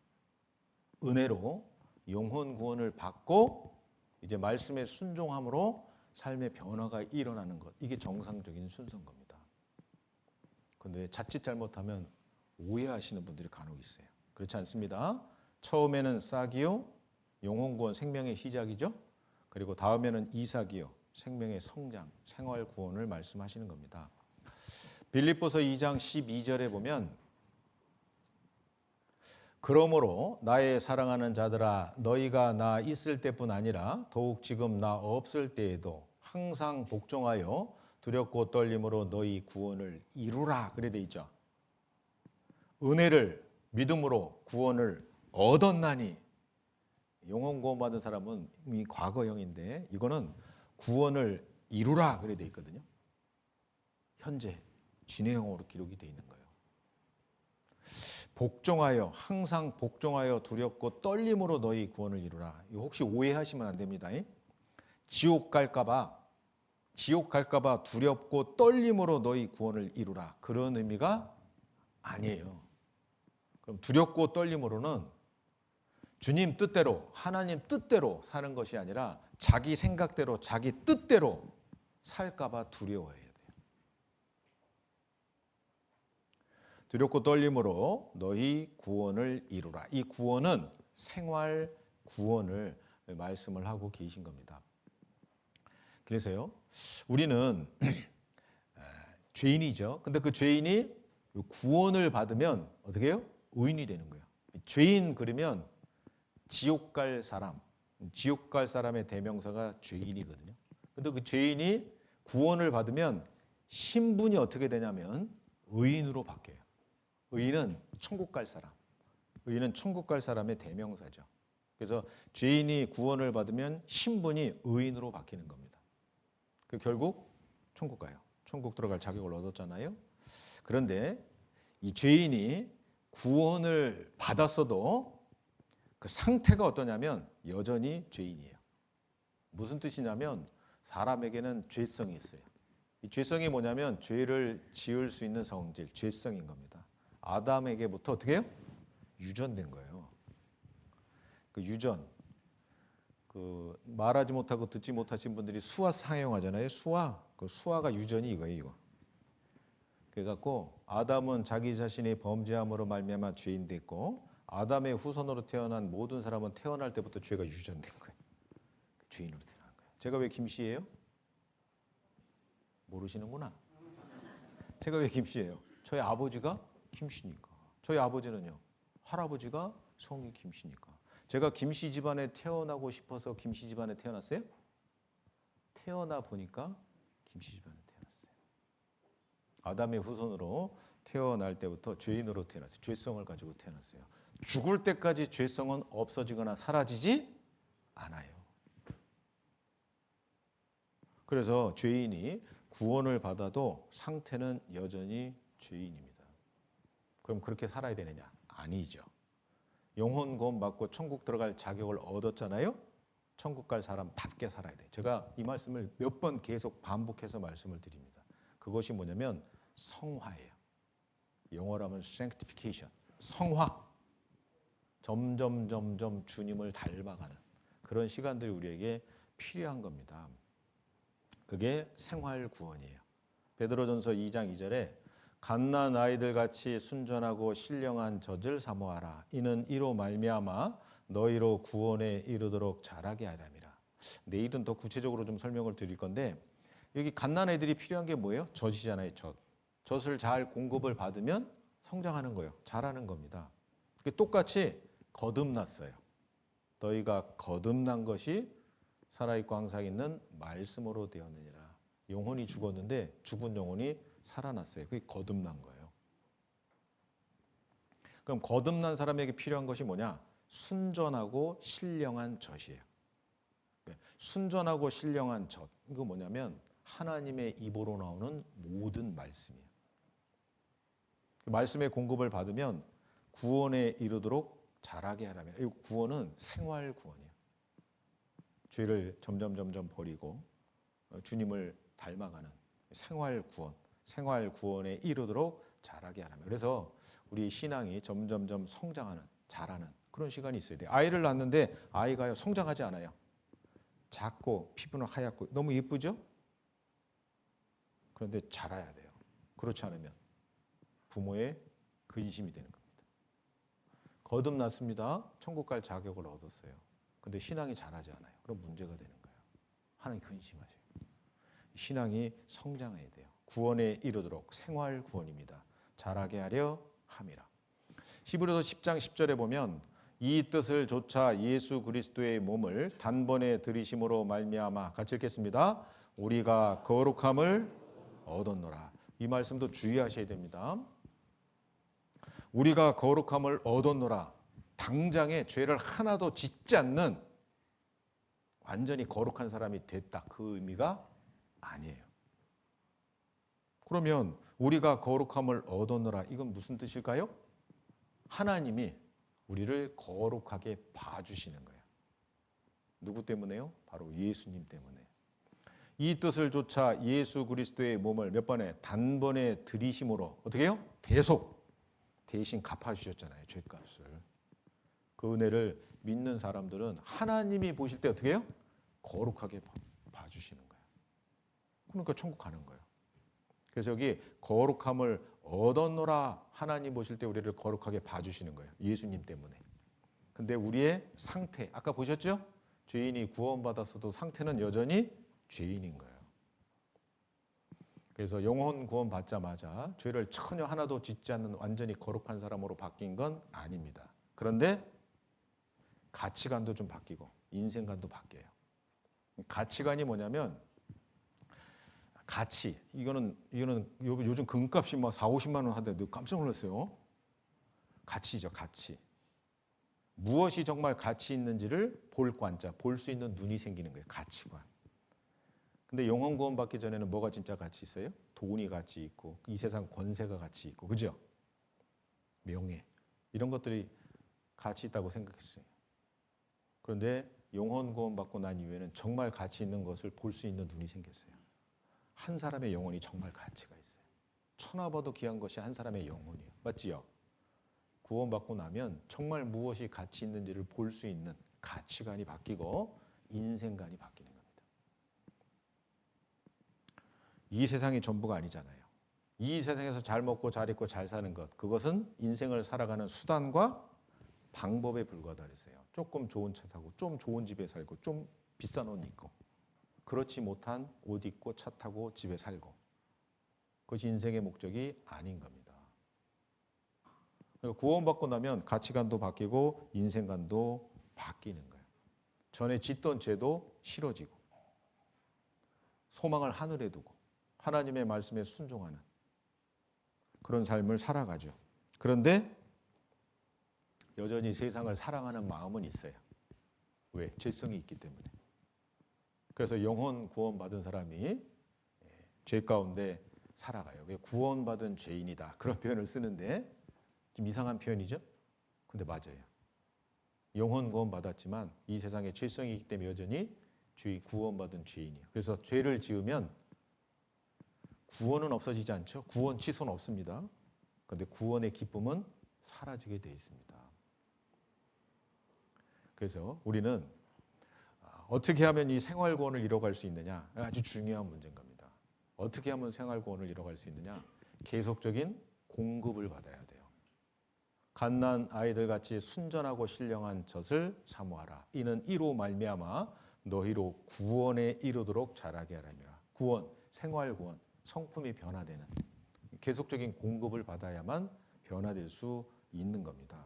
은혜로 영혼 구원을 받고 이제 말씀에 순종함으로 삶의 변화가 일어나는 것, 이게 정상적인 순서인 겁니다. 그런데 자칫 잘못하면 오해하시는 분들이 간혹 있어요. 그렇지 않습니다. 처음에는 싹이요, 영혼 구원, 생명의 시작이죠. 그리고 다음에는 이삭이요, 생명의 성장, 생활 구원을 말씀하시는 겁니다. 빌립보서 2장 12절에 보면 그러므로 나의 사랑하는 자들아 너희가 나 있을 때뿐 아니라 더욱 지금 나 없을 때에도 항상 복종하여 두렵고 떨림으로 너희 구원을 이루라, 그래 돼 있죠. 은혜를 믿음으로 구원을 얻었나니, 영혼 구원 받은 사람은 이미 과거형인데 이거는 구원을 이루라 그래 돼 있거든요. 현재 진행형으로 기록이 돼 있는 거예요. 복종하여, 항상 복종하여 두렵고 떨림으로 너희 구원을 이루라. 이거 혹시 오해하시면 안 됩니다. 지옥 갈까봐 두렵고 떨림으로 너희 구원을 이루라, 그런 의미가 아니에요. 그럼 두렵고 떨림으로는 주님 뜻대로, 하나님 뜻대로 사는 것이 아니라 자기 생각대로, 자기 뜻대로 살까봐 두려워해야 돼요. 두렵고 떨림으로 너희 구원을 이루라. 이 구원은 생활 구원을 말씀을 하고 계신 겁니다. 그래서요, 우리는 죄인이죠. 근데 그 죄인이 구원을 받으면 어떻게 해요? 의인이 되는 거예요. 죄인 그러면 지옥 갈 사람의 대명사가 죄인이거든요. 근데 그 죄인이 구원을 받으면 신분이 어떻게 되냐면 의인으로 바뀌어요. 의인은 천국 갈 사람. 의인은 천국 갈 사람의 대명사죠. 그래서 죄인이 구원을 받으면 신분이 의인으로 바뀌는 겁니다. 그 결국 천국 가요. 천국 들어갈 자격을 얻었잖아요. 그런데 이 죄인이 구원을 받았어도 그 상태가 어떠냐면 여전히 죄인이에요. 무슨 뜻이냐면 사람에게는 죄성이 있어요. 이 죄성이 뭐냐면 죄를 지을 수 있는 성질, 죄성인 겁니다. 아담에게부터 어떻게 해요? 유전된 거예요. 그 유전, 그 말하지 못하고 듣지 못하신 분들이 수화 사용하잖아요. 수화, 그 수화가 유전이 이거예요, 이거. 그래갖고 아담은 자기 자신이 범죄함으로 말미암아 죄인 됐고, 아담의 후손으로 태어난 모든 사람은 태어날 때부터 죄가 유전된 거예요. 죄인으로 태어난 거예요. 제가 왜 김씨예요? 모르시는구나. 제가 왜 김씨예요? 저희 아버지가 김씨니까. 저희 아버지는요, 할아버지가 성이 김씨니까. 제가 김씨 집안에 태어나고 싶어서 김씨 집안에 태어났어요? 태어나 보니까 김씨 집안에 태어났어요. 아담의 후손으로 태어날 때부터 죄인으로 태어났어요. 죄성을 가지고 태어났어요. 죽을 때까지 죄성은 없어지거나 사라지지 않아요. 그래서 죄인이 구원을 받아도 상태는 여전히 죄인입니다. 그럼 그렇게 살아야 되느냐? 아니죠. 영혼 구원 받고 천국 들어갈 자격을 얻었잖아요. 천국 갈 사람답게 살아야 돼요. 제가 이 말씀을 몇 번 계속 반복해서 말씀을 드립니다. 그것이 뭐냐면 성화예요. 영어로 하면 sanctification, 성화. 점점 주님을 닮아가는 그런 시간들이 우리에게 필요한 겁니다. 그게 생활 구원이에요. 베드로전서 2장 2절에 갓난 아이들 같이 순전하고 신령한 젖을 사모하라. 이는 이로 말미암아 너희로 구원에 이르도록 자라게 하람이라. 내일은 더 구체적으로 좀 설명을 드릴 건데 여기 갓난 애들이 필요한 게 뭐예요? 젖이잖아요. 젖. 젖을 잘 공급을 받으면 성장하는 거예요. 자라는 겁니다. 똑같이 거듭났어요. 너희가 거듭난 것이 살아있고 항상 있는 말씀으로 되었느니라. 영혼이 죽었는데 죽은 영혼이 살아났어요. 그게 거듭난 거예요. 그럼 거듭난 사람에게 필요한 것이 뭐냐? 순전하고 신령한 젖이에요. 순전하고 신령한 젖. 이거 뭐냐면 하나님의 입으로 나오는 모든 말씀이에요. 말씀의 공급을 받으면 구원에 이르도록 자라게 하라면. 이 구원은 생활 구원이에요. 죄를 점점 버리고 주님을 닮아가는 생활 구원. 생활 구원에 이르도록 자라게 하라면. 그래서 우리 신앙이 점점 성장하는, 자라는 그런 시간이 있어야 돼요. 아이를 낳는데 아이가요 성장하지 않아요. 작고 피부는 하얗고 너무 예쁘죠? 그런데 자라야 돼요. 그렇지 않으면 부모의 근심이 되는 겁니다. 거듭났습니다. 천국 갈 자격을 얻었어요. 근데 신앙이 자라지 않아요. 그럼 문제가 되는 거예요. 하나님 근심하셔요. 신앙이 성장해야 돼요. 구원에 이르도록 생활 구원입니다. 자라게 하려 함이라. 히브리서 10장 10절에 보면 이 뜻을 조차 예수 그리스도의 몸을 단번에 들이심으로 말미암아 같이 읽겠습니다. 우리가 거룩함을 얻었노라. 이 말씀도 주의하셔야 됩니다. 우리가 거룩함을 얻었노라. 당장에 죄를 하나도 짓지 않는 완전히 거룩한 사람이 됐다. 그 의미가 아니에요. 그러면 우리가 거룩함을 얻었노라. 이건 무슨 뜻일까요? 하나님이 우리를 거룩하게 봐주시는 거예요. 누구 때문에요? 바로 예수님 때문에. 이 뜻을 조차 예수 그리스도의 몸을 몇 번에 단번에 들이심으로 어떻게 해요? 대신 갚아주셨잖아요. 죄값을. 그 은혜를 믿는 사람들은 하나님이 보실 때 어떻게 해요? 거룩하게 봐주시는 거예요. 그러니까 천국 가는 거예요. 그래서 여기 거룩함을 얻었노라. 하나님 보실 때 우리를 거룩하게 봐주시는 거예요. 예수님 때문에. 근데 우리의 상태, 아까 보셨죠? 죄인이 구원받았어도 상태는 여전히 죄인인 거예요. 그래서 영혼 구원 받자마자 죄를 전혀 하나도 짓지 않는 완전히 거룩한 사람으로 바뀐 건 아닙니다. 그런데 가치관도 좀 바뀌고 인생관도 바뀌어요. 가치관이 뭐냐면 가치, 이거는 요즘 금값이 막 4, 50만 원 하던데 깜짝 놀랐어요. 가치죠, 가치. 무엇이 정말 가치 있는지를 볼 관자, 볼 수 있는 눈이 생기는 거예요. 가치관. 근데 영혼 구원 받기 전에는 뭐가 진짜 가치 있어요? 돈이 가치 있고 이 세상 권세가 가치 있고 그죠? 명예 이런 것들이 가치 있다고 생각했어요. 그런데 영혼 구원 받고 난 이후에는 정말 가치 있는 것을 볼 수 있는 눈이 생겼어요. 한 사람의 영혼이 정말 가치가 있어요. 천하보다 귀한 것이 한 사람의 영혼이에요. 맞지요? 구원받고 나면 정말 무엇이 가치 있는지를 볼 수 있는 가치관이 바뀌고 인생관이 바뀌는 겁니다. 이 세상이 전부가 아니잖아요. 이 세상에서 잘 먹고 잘 입고 잘 사는 것, 그것은 인생을 살아가는 수단과 방법에 불과하다 그랬어요. 조금 좋은 차 사고 좀 좋은 집에 살고 좀 비싼 옷 입고 그렇지 못한 옷 입고 차 타고 집에 살고 그것이 인생의 목적이 아닌 겁니다. 구원받고 나면 가치관도 바뀌고 인생관도 바뀌는 거예요. 전에 짓던 죄도 싫어지고 소망을 하늘에 두고 하나님의 말씀에 순종하는 그런 삶을 살아가죠. 그런데 여전히 세상을 사랑하는 마음은 있어요. 왜? 죄성이 있기 때문에. 그래서 영혼 구원받은 사람이 죄 가운데 살아가요. 구원받은 죄인이다. 그런 표현을 쓰는데 좀 이상한 표현이죠? 근데 맞아요. 영혼 구원받았지만 이 세상에 죄성이 있기 때문에 여전히 구원받은 죄인이에요. 그래서 죄를 지으면 구원은 없어지지 않죠. 구원 취소는 없습니다. 그런데 구원의 기쁨은 사라지게 돼 있습니다. 그래서 우리는 어떻게 하면 이 생활 구원을 이뤄갈 수 있느냐? 아주 중요한 문제인 겁니다. 어떻게 하면 생활 구원을 이뤄갈 수 있느냐? 계속적인 공급을 받아야 돼요. 갓난 아이들 같이 순전하고 신령한 젖을 사모하라. 이는 이로 말미암아 너희로 구원에 이르도록 자라게 하라니라. 구원, 생활 구원, 성품이 변화되는 계속적인 공급을 받아야만 변화될 수 있는 겁니다.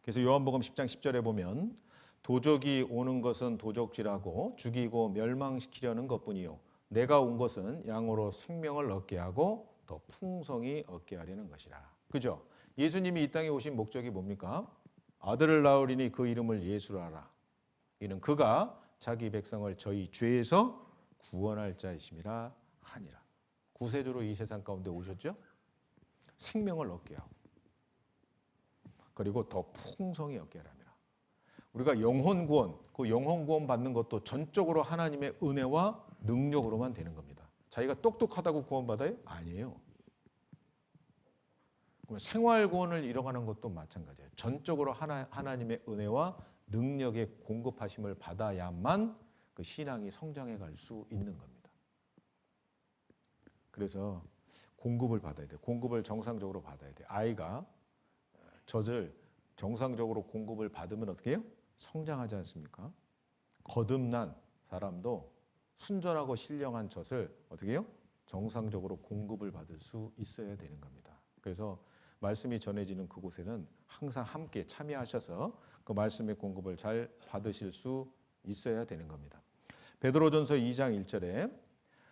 그래서 요한복음 10장 10절에 보면 도적이 오는 것은 도적질하고 죽이고 멸망시키려는 것뿐이요 내가 온 것은 양으로 생명을 얻게 하고 더 풍성히 얻게 하려는 것이라. 그죠? 예수님이 이 땅에 오신 목적이 뭡니까? 아들을 낳으리니 그 이름을 예수라 하라. 이는 그가 자기 백성을 저희 죄에서 구원할 자이심이라 하니라. 구세주로 이 세상 가운데 오셨죠? 생명을 얻게 하고 그리고 더 풍성히 얻게 하랍니다. 우리가 영혼 구원, 그 영혼 구원 받는 것도 전적으로 하나님의 은혜와 능력으로만 되는 겁니다. 자기가 똑똑하다고 구원받아요? 아니에요. 그러면 생활 구원을 이뤄가는 것도 마찬가지예요. 전적으로 하나님의 은혜와 능력의 공급하심을 받아야만 그 신앙이 성장해 갈 수 있는 겁니다. 그래서 공급을 받아야 돼요. 공급을 정상적으로 받아야 돼요. 아이가 젖을 정상적으로 공급을 받으면 어떻게 해요? 성장하지 않습니까? 거듭난 사람도 순전하고 신령한 젖을 어떻게 해요? 정상적으로 공급을 받을 수 있어야 되는 겁니다. 그래서 말씀이 전해지는 그곳에는 항상 함께 참여하셔서 그 말씀의 공급을 잘 받으실 수 있어야 되는 겁니다. 베드로전서 2장 1절에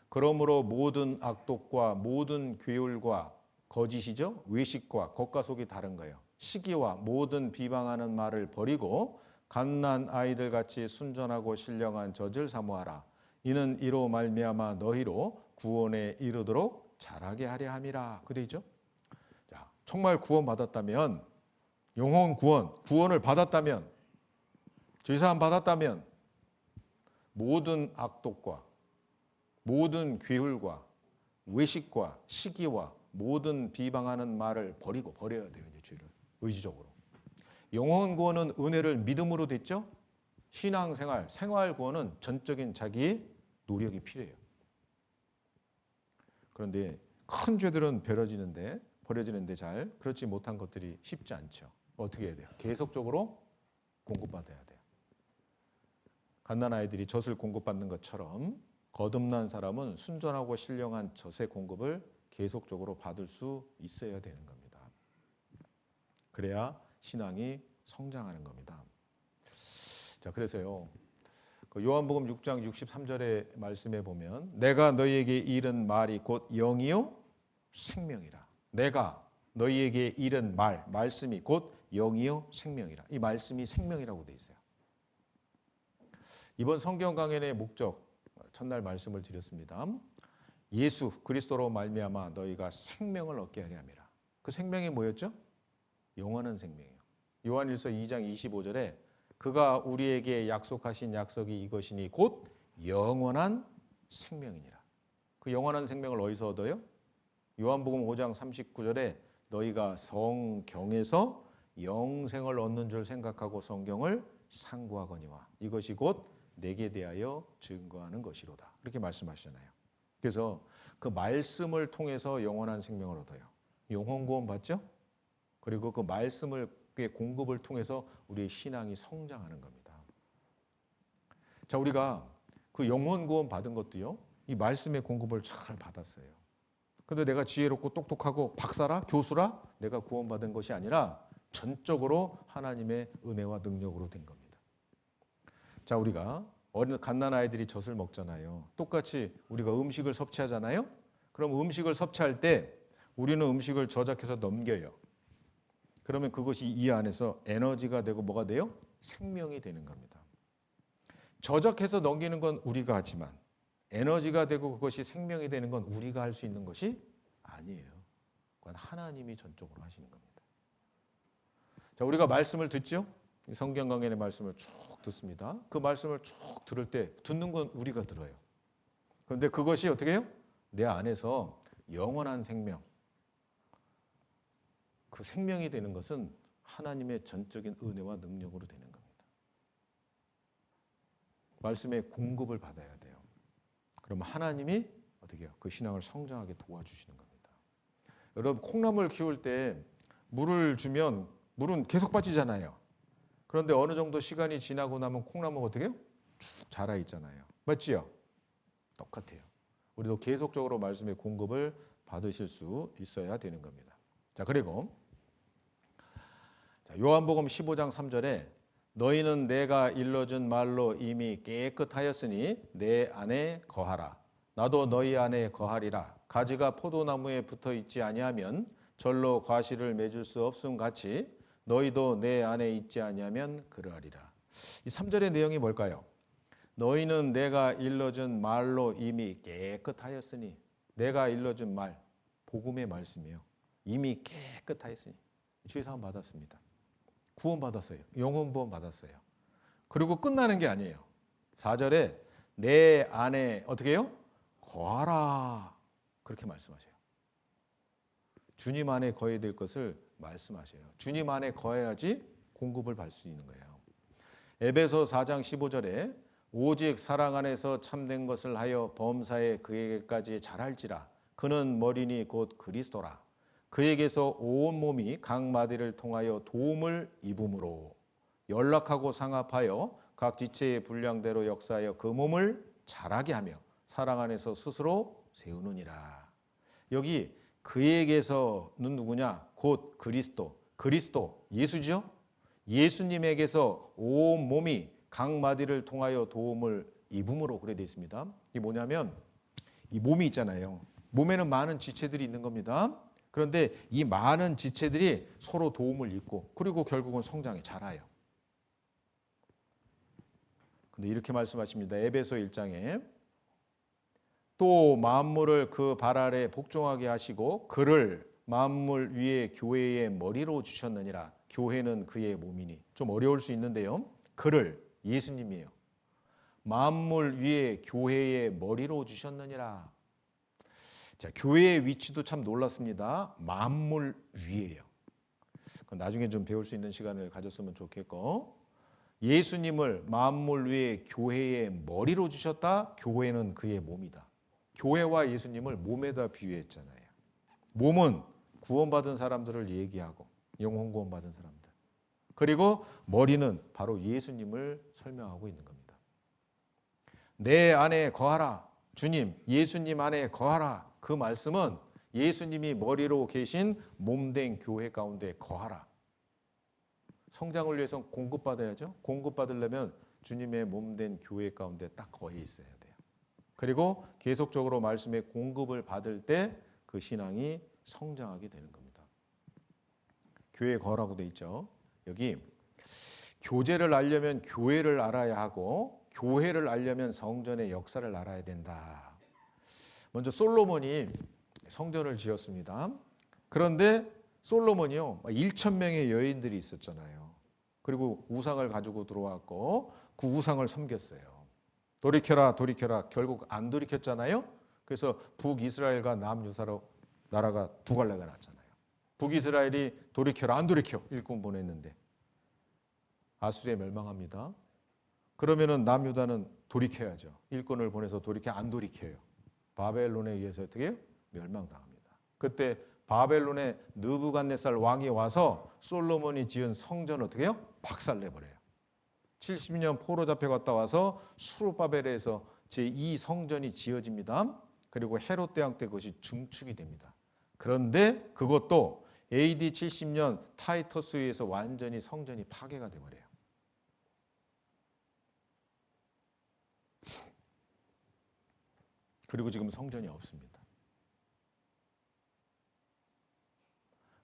그러므로 모든 악독과 모든 괴울과 거짓이죠. 외식과 겉과 속이 다른 거예요. 시기와 모든 비방하는 말을 버리고 갓난 아이들 같이 순전하고 신령한 젖을 사모하라. 이는 이로 말미암아 너희로 구원에 이르도록 자라게 하려 함이라. 그돼 있죠? 자, 정말 구원받았다면 영혼 구원을 받았다면 죄사함 받았다면 모든 악독과 모든 괴hul과 외식과 시기와 모든 비방하는 말을 버려야 돼요. 이제 죄를 의지적으로. 영혼 구원은 은혜를 믿음으로 됐죠. 신앙생활, 생활 구원은 전적인 자기의 노력이 필요해요. 그런데 큰 죄들은 버려지는데 잘 그렇지 못한 것들이 쉽지 않죠. 어떻게 해야 돼요? 계속적으로 공급받아야 돼요. 갓난 아이들이 젖을 공급받는 것처럼 거듭난 사람은 순전하고 신령한 젖의 공급을 계속적으로 받을 수 있어야 되는 겁니다. 그래야 신앙이 성장하는 겁니다. 자, 그래서요. 그 요한복음 6장 63절의 말씀에 보면 내가 너희에게 이른 말이 곧 영이요 생명이라. 내가 너희에게 이른 말씀이 곧 영이요 생명이라. 이 말씀이 생명이라고 돼 있어요. 이번 성경 강연의 목적 첫날 말씀을 드렸습니다. 예수 그리스도로 말미암아 너희가 생명을 얻게 하려 함이라. 그 생명이 뭐였죠? 영원한 생명이에요. 요한일서 2장 25절에 그가 우리에게 약속하신 약속이 이것이니 곧 영원한 생명이니라. 그 영원한 생명을 어디서 얻어요? 요한복음 5장 39절에 너희가 성경에서 영생을 얻는 줄 생각하고 성경을 상고하거니와 이것이 곧 내게 대하여 증거하는 것이로다. 이렇게 말씀하시잖아요. 그래서 그 말씀을 통해서 영원한 생명을 얻어요. 영혼 구원 받죠? 그리고 그 말씀의 공급을 통해서 우리의 신앙이 성장하는 겁니다. 자, 우리가 그 영혼 구원 받은 것도요. 이 말씀의 공급을 잘 받았어요. 그런데 내가 지혜롭고 똑똑하고 박사라 교수라 내가 구원받은 것이 아니라 전적으로 하나님의 은혜와 능력으로 된 겁니다. 자, 우리가 어린 갓난 아이들이 젖을 먹잖아요. 똑같이 우리가 음식을 섭취하잖아요. 그럼 음식을 섭취할 때 우리는 음식을 저작해서 넘겨요. 그러면 그것이 이 안에서 에너지가 되고 뭐가 돼요? 생명이 되는 겁니다. 저작해서 넘기는 건 우리가 하지만 에너지가 되고 그것이 생명이 되는 건 우리가 할 수 있는 것이 아니에요. 그건 하나님이 전적으로 하시는 겁니다. 자, 우리가 말씀을 듣죠? 성경 강연의 말씀을 쭉 듣습니다. 그 말씀을 쭉 들을 때 듣는 건 우리가 들어요. 그런데 그것이 어떻게 해요? 내 안에서 영원한 생명, 그 생명이 되는 것은 하나님의 전적인 은혜와 능력으로 되는 겁니다. 말씀의 공급을 받아야 돼요. 그러면 하나님이 어떻게 해요? 그 신앙을 성장하게 도와주시는 겁니다. 여러분 콩나물 키울 때 물을 주면 물은 계속 빠지잖아요. 그런데 어느 정도 시간이 지나고 나면 콩나무가 어떻게 해요? 쭉 자라 있잖아요. 맞지요? 똑같아요. 우리도 계속적으로 말씀의 공급을 받으실 수 있어야 되는 겁니다. 자, 그리고 요한복음 15장 3절에 너희는 내가 일러준 말로 이미 깨끗하였으니 내 안에 거하라. 나도 너희 안에 거하리라. 가지가 포도나무에 붙어 있지 아니하면 절로 과실을 맺을 수 없음 같이 너희도 내 안에 있지 아니하면 그러하리라. 이 3절의 내용이 뭘까요? 너희는 내가 일러준 말로 이미 깨끗하였으니, 내가 일러준 말, 복음의 말씀이에요. 이미 깨끗하였으니 죄 사함 받았습니다. 구원 받았어요. 영혼 구원 받았어요. 그리고 끝나는 게 아니에요. 4절에 내 안에 어떻게 해요? 거하라. 그렇게 말씀하셔요. 주님 안에 거해야 될 것을 말씀하셔요. 주님 안에 거해야지 공급을 받을 수 있는 거예요. 에베소 4장 15절에 오직 사랑 안에서 참된 것을 하여 범사에 그에게까지 자랄지라. 그는 머리니 곧 그리스도라. 그에게서 온 몸이 각 마디를 통하여 도움을 입음으로 연락하고 상합하여 각 지체의 분량대로 역사하여 그 몸을 자라게 하며 사랑 안에서 스스로 세우느니라. 여기 그에게서는 누구냐? 곧 그리스도. 그리스도 예수죠? 예수님에게서 온 몸이 각 마디를 통하여 도움을 입음으로 그래 되어 있습니다. 이게 뭐냐면 이 몸이 있잖아요. 몸에는 많은 지체들이 있는 겁니다. 그런데 이 많은 지체들이 서로 도움을 입고 그리고 결국은 성장에 자라요. 근데 이렇게 말씀하십니다. 에베소 1장에 또 만물을 그 발 아래 복종하게 하시고 그를 만물 위에 교회의 머리로 주셨느니라. 교회는 그의 몸이니. 좀 어려울 수 있는데요. 그를 예수님이에요. 만물 위에 교회의 머리로 주셨느니라. 자, 교회의 위치도 참 놀랐습니다. 만물 위에요. 나중에 좀 배울 수 있는 시간을 가졌으면 좋겠고, 예수님을 만물 위에 교회의 머리로 주셨다. 교회는 그의 몸이다. 교회와 예수님을 몸에다 비유했잖아요. 몸은 구원받은 사람들을 얘기하고 영혼 구원받은 사람들. 그리고 머리는 바로 예수님을 설명하고 있는 겁니다. 내 안에 거하라. 주님, 예수님 안에 거하라. 그 말씀은 예수님이 머리로 계신 몸된 교회 가운데 거하라. 성장을 위해서 공급받아야죠. 공급받으려면 주님의 몸된 교회 가운데 딱 거해 있어야 돼요. 그리고 계속적으로 말씀의 공급을 받을 때 그 신앙이 성장하게 되는 겁니다. 교회에 거라고 돼 있죠. 여기 교제를 알려면 교회를 알아야 하고 교회를 알려면 성전의 역사를 알아야 된다. 먼저 솔로몬이 성전을 지었습니다. 그런데 솔로몬이요 1,000명의 여인들이 있었잖아요. 그리고 우상을 가지고 들어왔고 그 우상을 섬겼어요. 돌이켜라 돌이켜라 결국 안 돌이켰잖아요. 그래서 북이스라엘과 남유사로 나라가 두 갈래가 났잖아요. 북이스라엘이 돌이켜라 안 돌이켜 일꾼 보냈는데 아수리에 멸망합니다. 그러면은 남유다는 돌이켜야죠. 일꾼을 보내서 돌이켜 안 돌이켜요. 바벨론에 의해서 어떻게 해요? 멸망당합니다. 그때 바벨론의 느부갓네살 왕이 와서 솔로몬이 지은 성전 어떻게 해요? 박살내버려요. 70년 포로 잡혀갔다 와서 수르바벨에서 제2 성전이 지어집니다. 그리고 헤롯 대왕 때 그것이 중축이 됩니다. 그런데 그것도 AD 70년 타이터스에 의해서 완전히 성전이 파괴가 돼버려요. 그리고 지금 성전이 없습니다.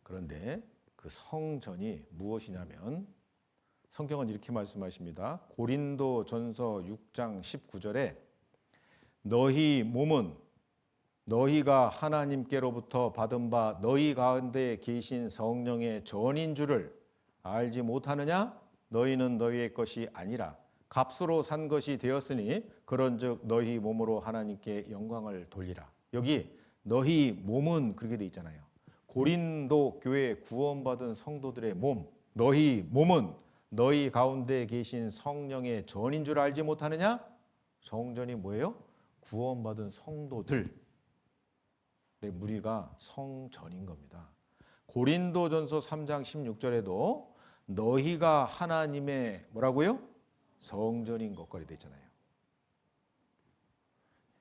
그런데 그 성전이 무엇이냐면 성경은 이렇게 말씀하십니다. 고린도 전서 6장 19절에 너희 몸은 너희가 하나님께로부터 받은 바 너희 가운데 계신 성령의 전인 줄을 알지 못하느냐? 너희는 너희의 것이 아니라 값으로 산 것이 되었으니 그런즉 너희 몸으로 하나님께 영광을 돌리라. 여기 너희 몸은 그렇게 돼 있잖아요. 고린도 교회 구원받은 성도들의 몸, 너희 몸은 너희 가운데 계신 성령의 전인 줄 알지 못하느냐? 성전이 뭐예요? 구원받은 성도들. 무리가 성전인 겁니다. 고린도전서 3장 16절에도 너희가 하나님의 뭐라고요? 성전인 것과 되어 있잖아요.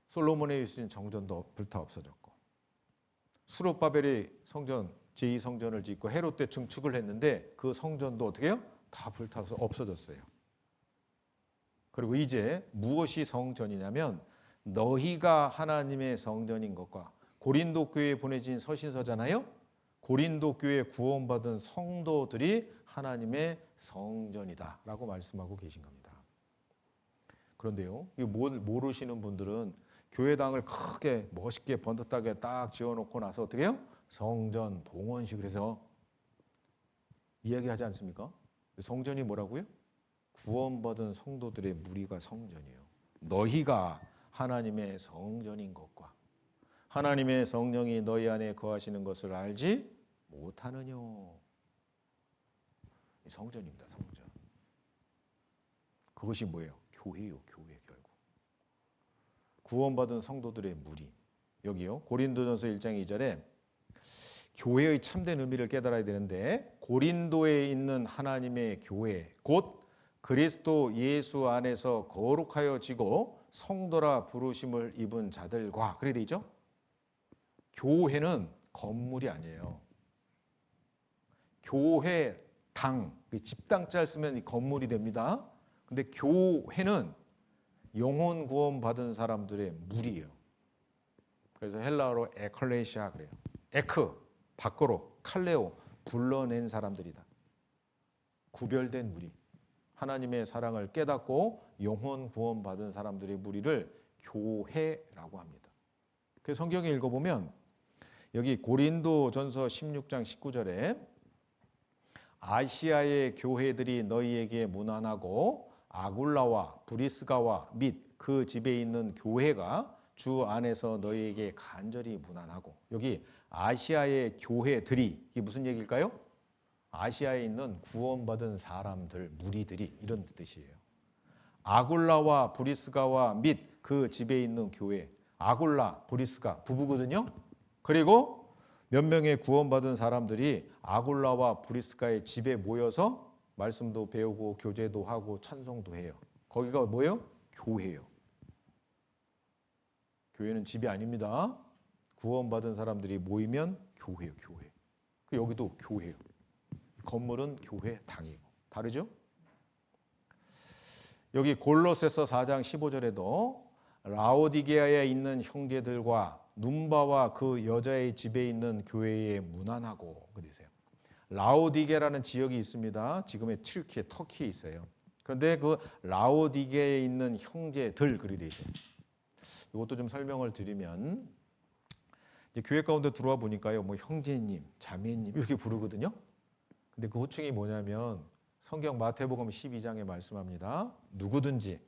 솔로몬의 있으신 정전도 불타 없어졌고, 수룹바벨이 성전 제2성전을 짓고 헤롯 때 증축을 했는데 그 성전도 어떻게 해요? 다 불타서 없어졌어요. 그리고 이제 무엇이 성전이냐면 너희가 하나님의 성전인 것과, 고린도 교회에 보내진 서신서잖아요. 고린도 교회에 구원받은 성도들이 하나님의 성전이다라고 말씀하고 계신 겁니다. 그런데요, 이 모르시는 분들은 교회당을 크게 멋있게 번듯하게 딱 지어놓고 나서 어떻게 해요? 성전, 봉헌식 해서 이야기하지 않습니까? 성전이 뭐라고요? 구원받은 성도들의 무리가 성전이에요. 너희가 하나님의 성전인 것과 하나님의 성령이 너희 안에 거하시는 것을 알지 못하느냐. 성전입니다. 성전. 그것이 뭐예요? 교회요. 교회 결국. 구원받은 성도들의 무리. 여기요. 고린도전서 1장 2절에 교회의 참된 의미를 깨달아야 되는데, 고린도에 있는 하나님의 교회 곧 그리스도 예수 안에서 거룩하여지고 성도라 부르심을 입은 자들과, 그래 돼 있죠? 교회는 건물이 아니에요. 교회당, 집당자를 쓰면 건물이 됩니다. 근데 교회는 영혼 구원 받은 사람들의 무리예요. 그래서 헬라어로 에클레시아 그래요. 에크, 밖으로, 칼레오, 불러낸 사람들이다. 구별된 무리. 하나님의 사랑을 깨닫고 영혼 구원 받은 사람들의 무리를 교회라고 합니다. 그래서 성경에 읽어보면 여기 고린도전서 16장 19절에 아시아의 교회들이 너희에게 문안하고 아굴라와 브리스가와 및 그 집에 있는 교회가 주 안에서 너희에게 간절히 문안하고, 여기 아시아의 교회들이 이게 무슨 얘기일까요? 아시아에 있는 구원받은 사람들, 무리들이, 이런 뜻이에요. 아굴라와 브리스가와 및 그 집에 있는 교회. 아굴라, 브리스가 부부거든요. 그리고 몇 명의 구원받은 사람들이 아굴라와 브리스가의 집에 모여서 말씀도 배우고 교제도 하고 찬송도 해요. 거기가 뭐예요? 교회예요. 교회는 집이 아닙니다. 구원받은 사람들이 모이면 교회예요. 교회. 여기도 교회예요. 건물은 교회 당이고. 다르죠? 여기 골로새서 4장 15절에도 라오디게아에 있는 형제들과 눈바와 그 여자의 집에 있는 교회에 문안하고 그러세요. 라오디게라는 지역이 있습니다. 지금의 튀르키예, 터키에 있어요. 그런데 그 라오디게에 있는 형제들 그리 돼 있어요. 이것도 좀 설명을 드리면, 이제 교회 가운데 들어와 보니까요, 뭐 형제님, 자매님 이렇게 부르거든요. 근데 그 호칭이 뭐냐면 성경 마태복음 12장에 말씀합니다. 누구든지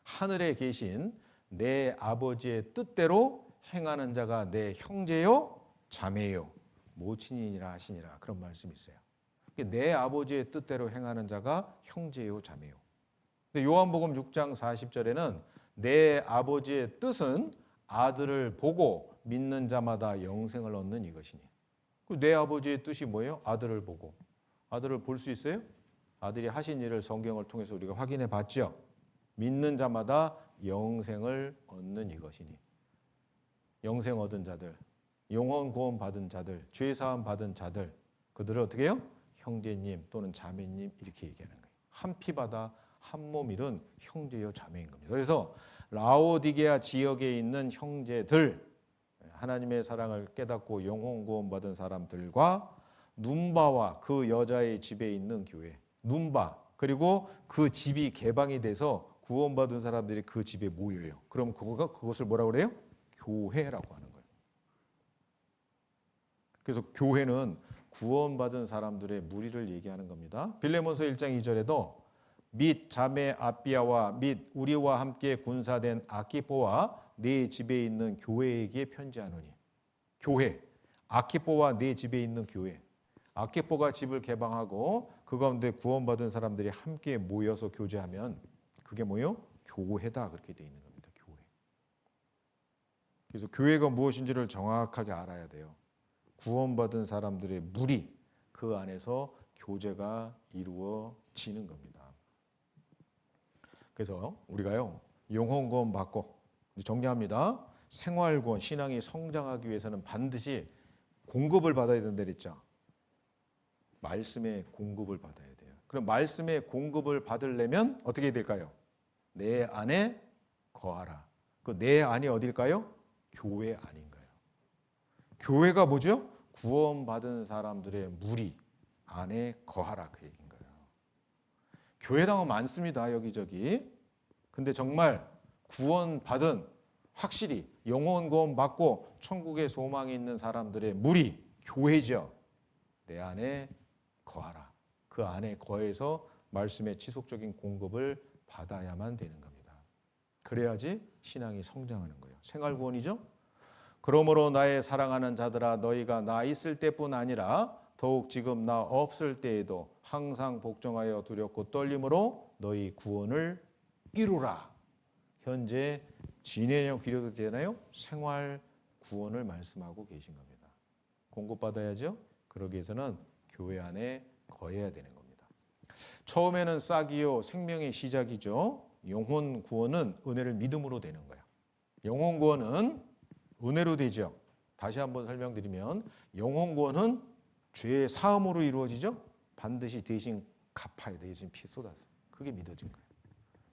하늘에 계신 내 아버지의 뜻대로 행하는 자가 내 형제요, 자매요, 모친이니라 하시니라, 그런 말씀이 있어요. 내 아버지의 뜻대로 행하는 자가 형제요, 자매요. 근데 요한복음 6장 40절에는 내 아버지의 뜻은 아들을 보고 믿는 자마다 영생을 얻는 이것이니. 내 아버지의 뜻이 뭐예요? 아들을 보고. 아들을 볼 수 있어요? 아들이 하신 일을 성경을 통해서 우리가 확인해 봤죠. 믿는 자마다 영생을 얻는 이것이니. 영생 얻은 자들, 영혼 구원 받은 자들, 죄 사함 받은 자들, 그들을 어떻게 해요? 형제님 또는 자매님 이렇게 얘기하는 거예요. 한 피 받아 한 몸 이룬 형제요, 자매인 겁니다. 그래서 라오디게아 지역에 있는 형제들, 하나님의 사랑을 깨닫고 영혼 구원 받은 사람들과 눈바와 그 여자의 집에 있는 교회, 눈바, 그리고 그 집이 개방이 돼서 구원받은 사람들이 그 집에 모여요. 그럼 그것을 뭐라고 그래요? 교회라고 하는 거예요. 그래서 교회는 구원받은 사람들의 무리를 얘기하는 겁니다. 빌레몬서 1장 2절에도 및 자매 아비아와 및 우리와 함께 군사된 아키포와 네 집에 있는 교회에게 편지하노니. 교회, 아키포와 네 집에 있는 교회. 아키포가 집을 개방하고 그 가운데 구원받은 사람들이 함께 모여서 교제하면 그게 뭐예요? 교회다, 그렇게 돼 있는 겁니다. 교회. 그래서 교회가 무엇인지를 정확하게 알아야 돼요. 구원받은 사람들의 무리 그 안에서 교제가 이루어지는 겁니다. 그래서 우리가요 영혼 구원 받고 정리합니다. 생활 구원 신앙이 성장하기 위해서는 반드시 공급을 받아야 된다 그랬죠. 말씀의 공급을 받아야 돼요. 그럼 말씀의 공급을 받으려면 어떻게 될까요? 내 안에 거하라. 그 내 안이 어딜까요? 교회 안인가요? 교회가 뭐죠? 구원받은 사람들의 무리 안에 거하라 그 얘기인 거예요. 교회당은 많습니다 여기저기. 근데 정말 구원받은 확실히 영혼 구원 받고 천국의 소망이 있는 사람들의 무리 교회죠. 내 안에 거하라. 그 안에 거해서 말씀의 지속적인 공급을 받아야만 되는 겁니다. 그래야지 신앙이 성장하는 거예요. 생활 구원이죠. 그러므로 나의 사랑하는 자들아 너희가 나 있을 때뿐 아니라 더욱 지금 나 없을 때에도 항상 복종하여 두렵고 떨림으로 너희 구원을 이루라. 현재 진행형 기록도 되나요? 생활 구원을 말씀하고 계신 겁니다. 공급받아야죠. 그러기 위해서는 교회 안에 거해야 되는 겁니다. 처음에는 싹이요 생명의 시작이죠. 영혼 구원은 은혜를 믿음으로 되는 거야. 영혼 구원은 은혜로 되죠. 다시 한번 설명드리면 영혼 구원은 죄의 사함으로 이루어지죠. 반드시 대신 갚아야 돼. 예수님 피 쏟아서. 그게 믿어진 거예요.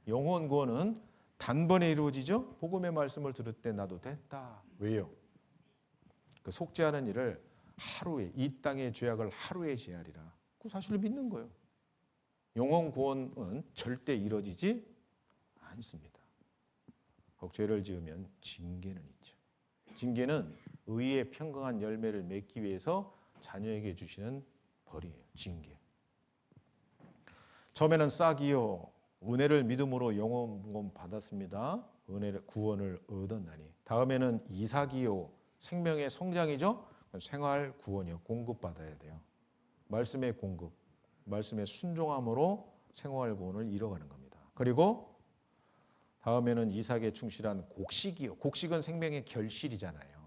영혼 구원은 단번에 이루어지죠. 복음의 말씀을 들을 때 나도 됐다. 왜요? 그 속죄하는 일을 하루에 이 땅의 죄악을 하루에 제하리라. 그 사실을 믿는 거예요. 영혼 구원은 절대 이루어지지 않습니다. 죄를 지으면 징계는 있죠. 징계는 의의 평강한 열매를 맺기 위해서 자녀에게 주시는 벌이에요. 징계. 처음에는 싹이요 은혜를 믿음으로 영혼 구원 받았습니다. 은혜를 구원을 얻었나니. 다음에는 이삭이요 생명의 성장이죠. 생활 구원이요 공급받아야 돼요. 말씀의 공급, 말씀의 순종함으로 생활 구원을 이뤄가는 겁니다. 그리고 다음에는 이삭에 충실한 곡식이요. 곡식은 생명의 결실이잖아요.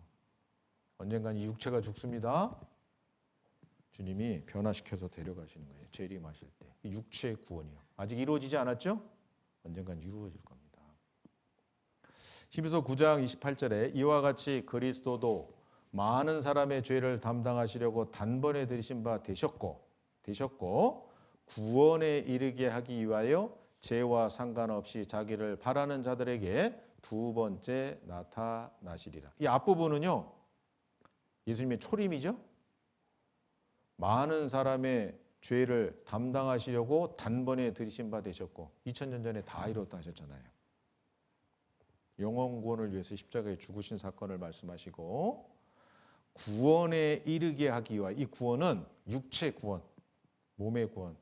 언젠간 이 육체가 죽습니다. 주님이 변화시켜서 데려가시는 거예요. 재림하실 때. 육체의 구원이요. 아직 이루어지지 않았죠? 언젠간 이루어질 겁니다. 히브리서 9장 28절에 이와 같이 그리스도도 많은 사람의 죄를 담당하시려고 단번에 들이신 바 되셨고 구원에 이르게 하기 위하여 죄와 상관없이 자기를 바라는 자들에게 두 번째 나타나시리라. 이 앞부분은요. 예수님의 초림이죠. 많은 사람의 죄를 담당하시려고 단번에 들이신 바 되셨고 2000년 전에 다 이뤘다 하셨잖아요. 영혼 구원을 위해서 십자가에 죽으신 사건을 말씀하시고 구원에 이르게 하기 위하여 이 구원은 육체 구원, 몸의 구원.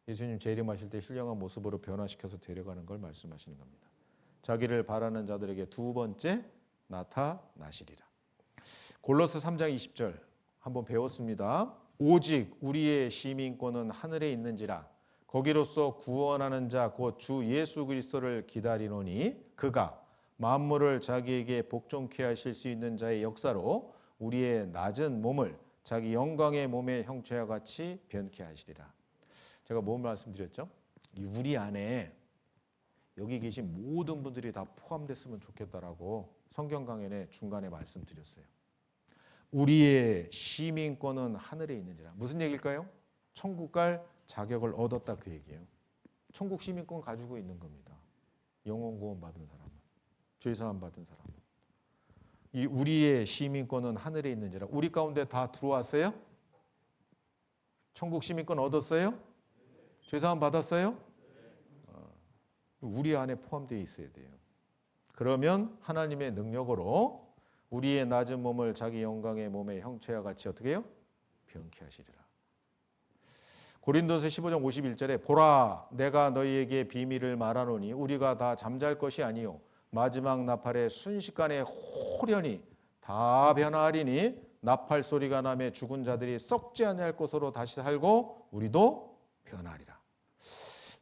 예수님 재림하실 때 신령한 모습으로 변화시켜서 데려가는 걸 말씀하시는 겁니다. 자기를 바라는 자들에게 두 번째 나타나시리라. 골로새 3장 20절 한번 배웠습니다. 오직 우리의 시민권은 하늘에 있는지라 거기로서 구원하는 자 곧 주 예수 그리스도를 기다리노니 그가 만물을 자기에게 복종케 하실 수 있는 자의 역사로 우리의 낮은 몸을 자기 영광의 몸의 형체와 같이 변케 하시리라. 제가 뭐 말씀드렸죠? 이 우리 안에 여기 계신 모든 분들이 다 포함됐으면 좋겠다라고 성경 강연의 중간에 말씀드렸어요. 우리의 시민권은 하늘에 있는지라. 무슨 얘기일까요? 천국 갈 자격을 얻었다 그 얘기예요. 천국 시민권 가지고 있는 겁니다. 영혼 구원 받은 사람은, 죄 사함 받은 사람은. 이 우리의 시민권은 하늘에 있는지라. 우리 가운데 다 들어왔어요? 천국 시민권 얻었어요? 죄 사함 받았어요? 우리 안에 포함되어 있어야 돼요. 그러면 하나님의 능력으로 우리의 낮은 몸을 자기 영광의 몸의 형체와 같이 어떻게 해요? 변케 하시리라. 고린도서 15장 51절에 보라 내가 너희에게 비밀을 말하노니 우리가 다 잠잘 것이 아니요 마지막 나팔에 순식간에 호련히 다 변화하리니 나팔 소리가 나며 죽은 자들이 썩지 아니할 것으로 다시 살고 우리도 변하리라.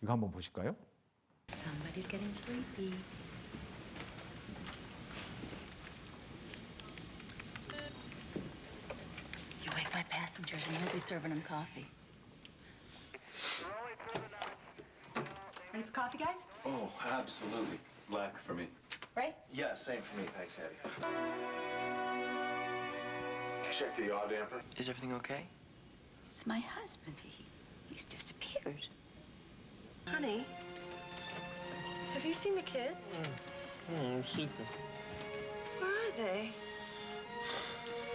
이거 한번 보실까요? Somebody's getting sleepy. by passengers, and you'll be serving them coffee. Ready for coffee, guys? Oh, absolutely. Black for me. Right? Yeah, same for me. Thanks, Hattie. Check the yaw damper. Is everything okay? It's my husband. He's disappeared. Honey, have you seen the kids? I'm sleeping. Where are they?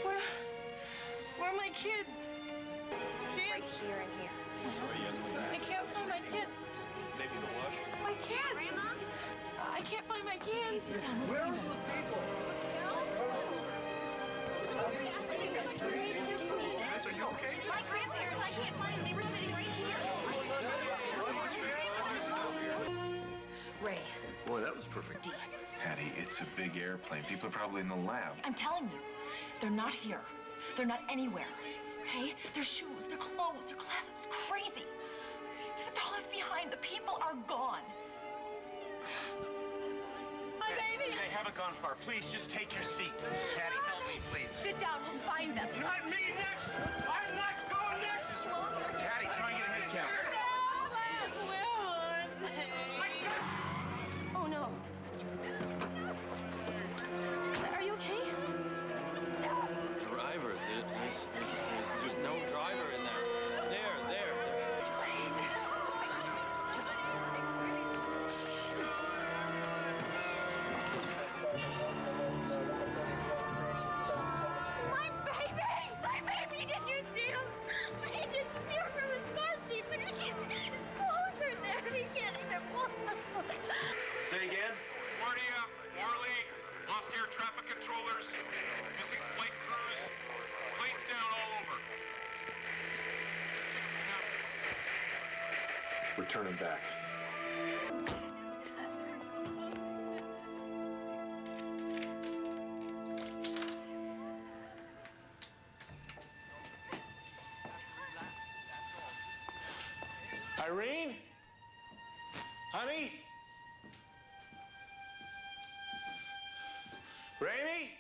Where are my kids? Right here and here. I can't find my kids. Maybe the wash. My kids! Grandma? I can't find my kids. Sit down. Where are the people? Are you okay? My grandparents, I can't find them. They were sitting right here. Ray, Boy, that was perfect. Hattie, it's a big airplane. People are probably in the lab. I'm telling you, they're not here. They're not anywhere. Okay? Their shoes, their clothes, their classes. It's crazy. They're left behind. The people are gone. My baby! They haven't gone far. Please, just take your seat. Hattie, help me, please. Sit down. We'll find them. Not me next! I'm not going next! Hattie, try and get a head count. Where are they? Oh, no. Are you okay? Driver, there's no driver in there. There. My baby! My baby! Did you see him? He disappeared from his car seat, but his clothes are there. He can't even walk. Say again? Guardia, Marley, lost air traffic controllers, missing flight crews, planes down all over. This can't happen. We're turning back. Irene? Honey? Rainey?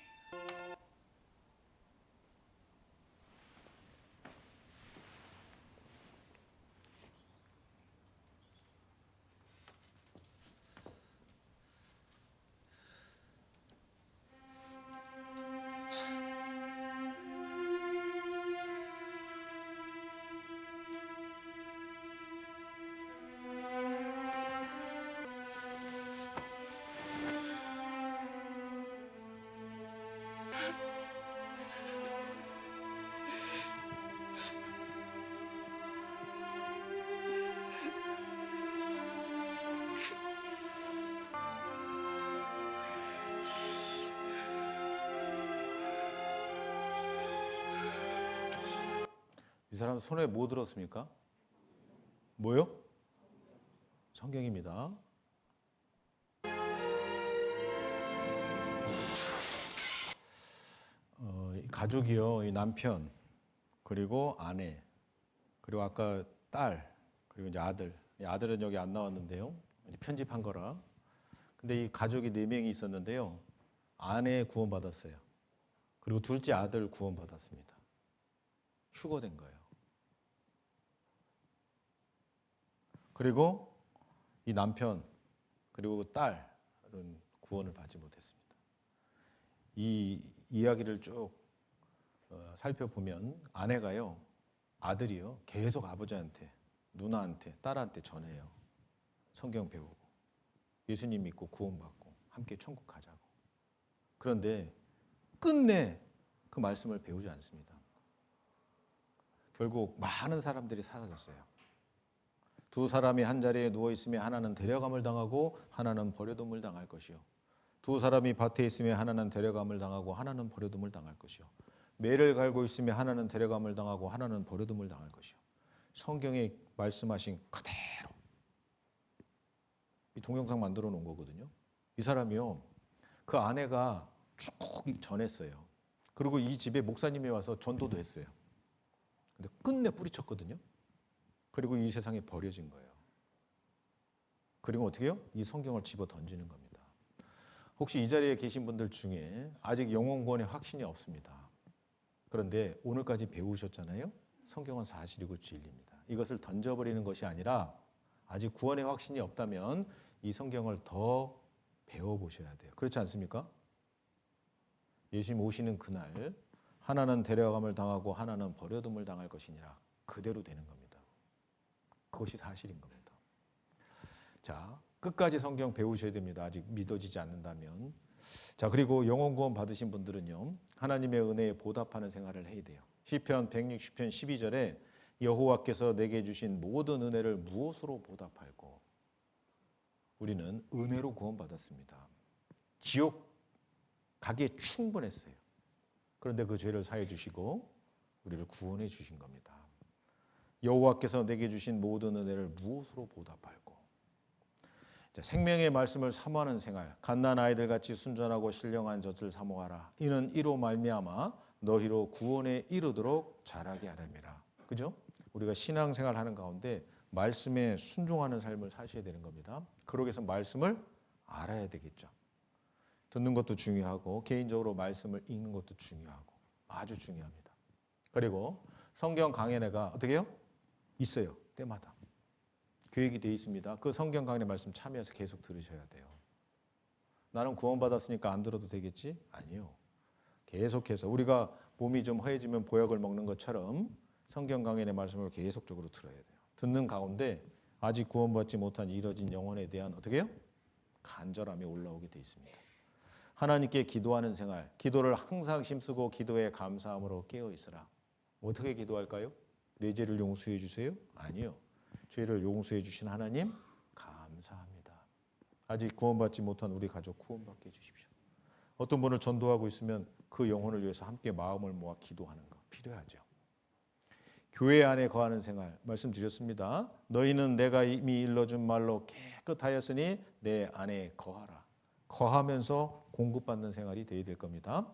이 사람 손에 뭐 들었습니까? 뭐요? 성경입니다. 이 가족이요, 이 남편, 그리고 아내, 그리고 아까 딸, 그리고 이제 아들. 이 아들은 여기 안 나왔는데요. 이제 편집한 거라. 근데 이 가족이 4명이 있었는데요. 아내 구원받았어요. 그리고 둘째 아들 구원받았습니다. 휴거된 거예요. 그리고 이 남편 그리고 딸은 구원을 받지 못했습니다. 이 이야기를 쭉 살펴보면 아내가요, 아들이요, 계속 아버지한테, 누나한테, 딸한테 전해요. 성경 배우고 예수님 믿고 구원받고 함께 천국 가자고. 그런데 끝내 그 말씀을 배우지 않습니다. 결국 많은 사람들이 사라졌어요. 두 사람이 한 자리에 누워 있으면 하나는 데려감을 당하고 하나는 버려둠을 당할 것이요. 두 사람이 밭에 있으면 하나는 데려감을 당하고 하나는 버려둠을 당할 것이요. 매를 갈고 있으면 하나는 데려감을 당하고 하나는 버려둠을 당할 것이요. 성경에 말씀하신 그대로 이 동영상 만들어 놓은 거거든요. 이 사람이요, 그 아내가 쭉 전했어요. 그리고 이 집에 목사님이 와서 전도도 했어요. 근데 끝내 뿌리쳤거든요. 그리고 이 세상에 버려진 거예요. 그리고 어떻게 해요? 이 성경을 집어 던지는 겁니다. 혹시 이 자리에 계신 분들 중에 아직 영혼구원의 확신이 없습니다. 그런데 오늘까지 배우셨잖아요. 성경은 사실이고 진리입니다. 이것을 던져버리는 것이 아니라 아직 구원의 확신이 없다면 이 성경을 더 배워보셔야 돼요. 그렇지 않습니까? 예수님 오시는 그날 하나는 데려감을 당하고 하나는 버려둠을 당할 것이니라. 그대로 되는 겁니다. 그것이 사실인 겁니다. 자, 끝까지 성경 배우셔야 됩니다. 아직 믿어지지 않는다면. 자, 그리고 영혼 구원 받으신 분들은요, 하나님의 은혜에 보답하는 생활을 해야 돼요. 시편 160편 12절에 여호와께서 내게 주신 모든 은혜를 무엇으로 보답할고? 우리는 은혜로 구원받았습니다. 지옥 가기에 충분했어요. 그런데 그 죄를 사해 주시고 우리를 구원해 주신 겁니다. 여호와께서 내게 주신 모든 은혜를 무엇으로 보답할고? 자, 생명의 말씀을 사모하는 생활, 갓난 아이들 같이 순전하고 신령한 젖을 사모하라. 이는 이로 말미암아 너희로 구원에 이르도록 자라게 하렵니다. 그죠? 우리가 신앙생활 하는 가운데 말씀에 순종하는 삶을 사셔야 되는 겁니다. 그러기 위해서 말씀을 알아야 되겠죠. 듣는 것도 중요하고 개인적으로 말씀을 읽는 것도 중요하고 아주 중요합니다. 그리고 성경 강연회가 어떻게 해요? 있어요. 때마다. 계획이 되어 있습니다. 그 성경 강연회 말씀 참여해서 계속 들으셔야 돼요. 나는 구원받았으니까 안 들어도 되겠지? 아니요. 계속해서 우리가 몸이 좀 허해지면 보약을 먹는 것처럼 성경 강연의 말씀을 계속적으로 들어야 돼요. 듣는 가운데 아직 구원받지 못한 이뤄진 영혼에 대한 어떻게 해요? 간절함이 올라오게 돼 있습니다. 하나님께 기도하는 생활, 기도를 항상 힘쓰고 기도에 감사함으로 깨어 있으라. 어떻게 기도할까요? 내 죄를 용서해 주세요? 아니요. 죄를 용서해 주신 하나님 감사합니다. 아직 구원받지 못한 우리 가족 구원받게 해주십시오. 어떤 분을 전도하고 있으면 그 영혼을 위해서 함께 마음을 모아 기도하는 거 필요하죠. 교회 안에 거하는 생활 말씀드렸습니다. 너희는 내가 이미 일러준 말로 깨끗하였으니 내 안에 거하라. 거하면서 공급받는 생활이 되어야 될 겁니다.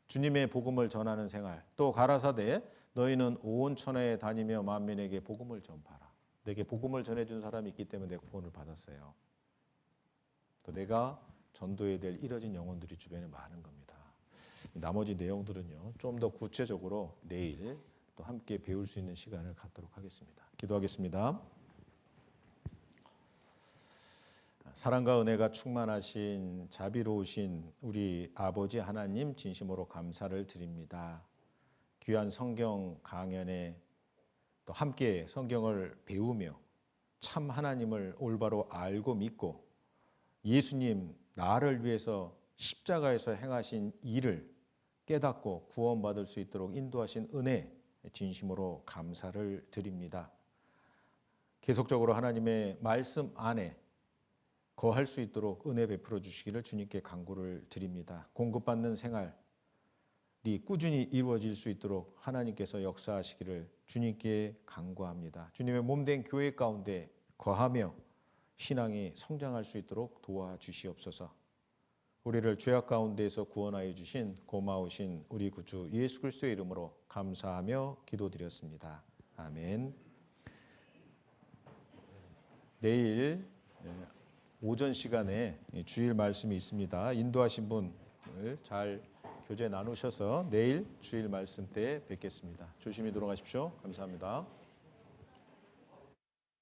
주님의 복음을 전하는 생활, 또 가라사대 너희는 온 천하에 다니며 만민에게 복음을 전파라. 내게 복음을 전해준 사람이 있기 때문에 내가 구원을 받았어요. 또 내가 전도해야 될 이뤄진 영혼들이 주변에 많은 겁니다. 나머지 내용들은요, 좀 더 구체적으로 내일 또 함께 배울 수 있는 시간을 갖도록 하겠습니다. 기도하겠습니다. 사랑과 은혜가 충만하신 자비로우신 우리 아버지 하나님 진심으로 감사를 드립니다. 귀한 성경 강연에 또 함께 성경을 배우며 참 하나님을 올바로 알고 믿고 예수님 나를 위해서 십자가에서 행하신 일을 깨닫고 구원받을 수 있도록 인도하신 은혜 진심으로 감사를 드립니다. 계속적으로 하나님의 말씀 안에 거할 수 있도록 은혜 베풀어 주시기를 주님께 간구를 드립니다. 공급받는 생활이 꾸준히 이루어질 수 있도록 하나님께서 역사하시기를 주님께 간구합니다. 주님의 몸된 교회 가운데 거하며 신앙이 성장할 수 있도록 도와주시옵소서. 우리를 죄악 가운데에서 구원하여 주신 고마우신 우리 구주 예수 그리스도의 이름으로 감사하며 기도드렸습니다. 아멘. 내일 오전 시간에 주일 말씀이 있습니다. 인도하신 분을 잘 교제 나누셔서 내일 주일 말씀 때 뵙겠습니다. 조심히 돌아가십시오. 감사합니다.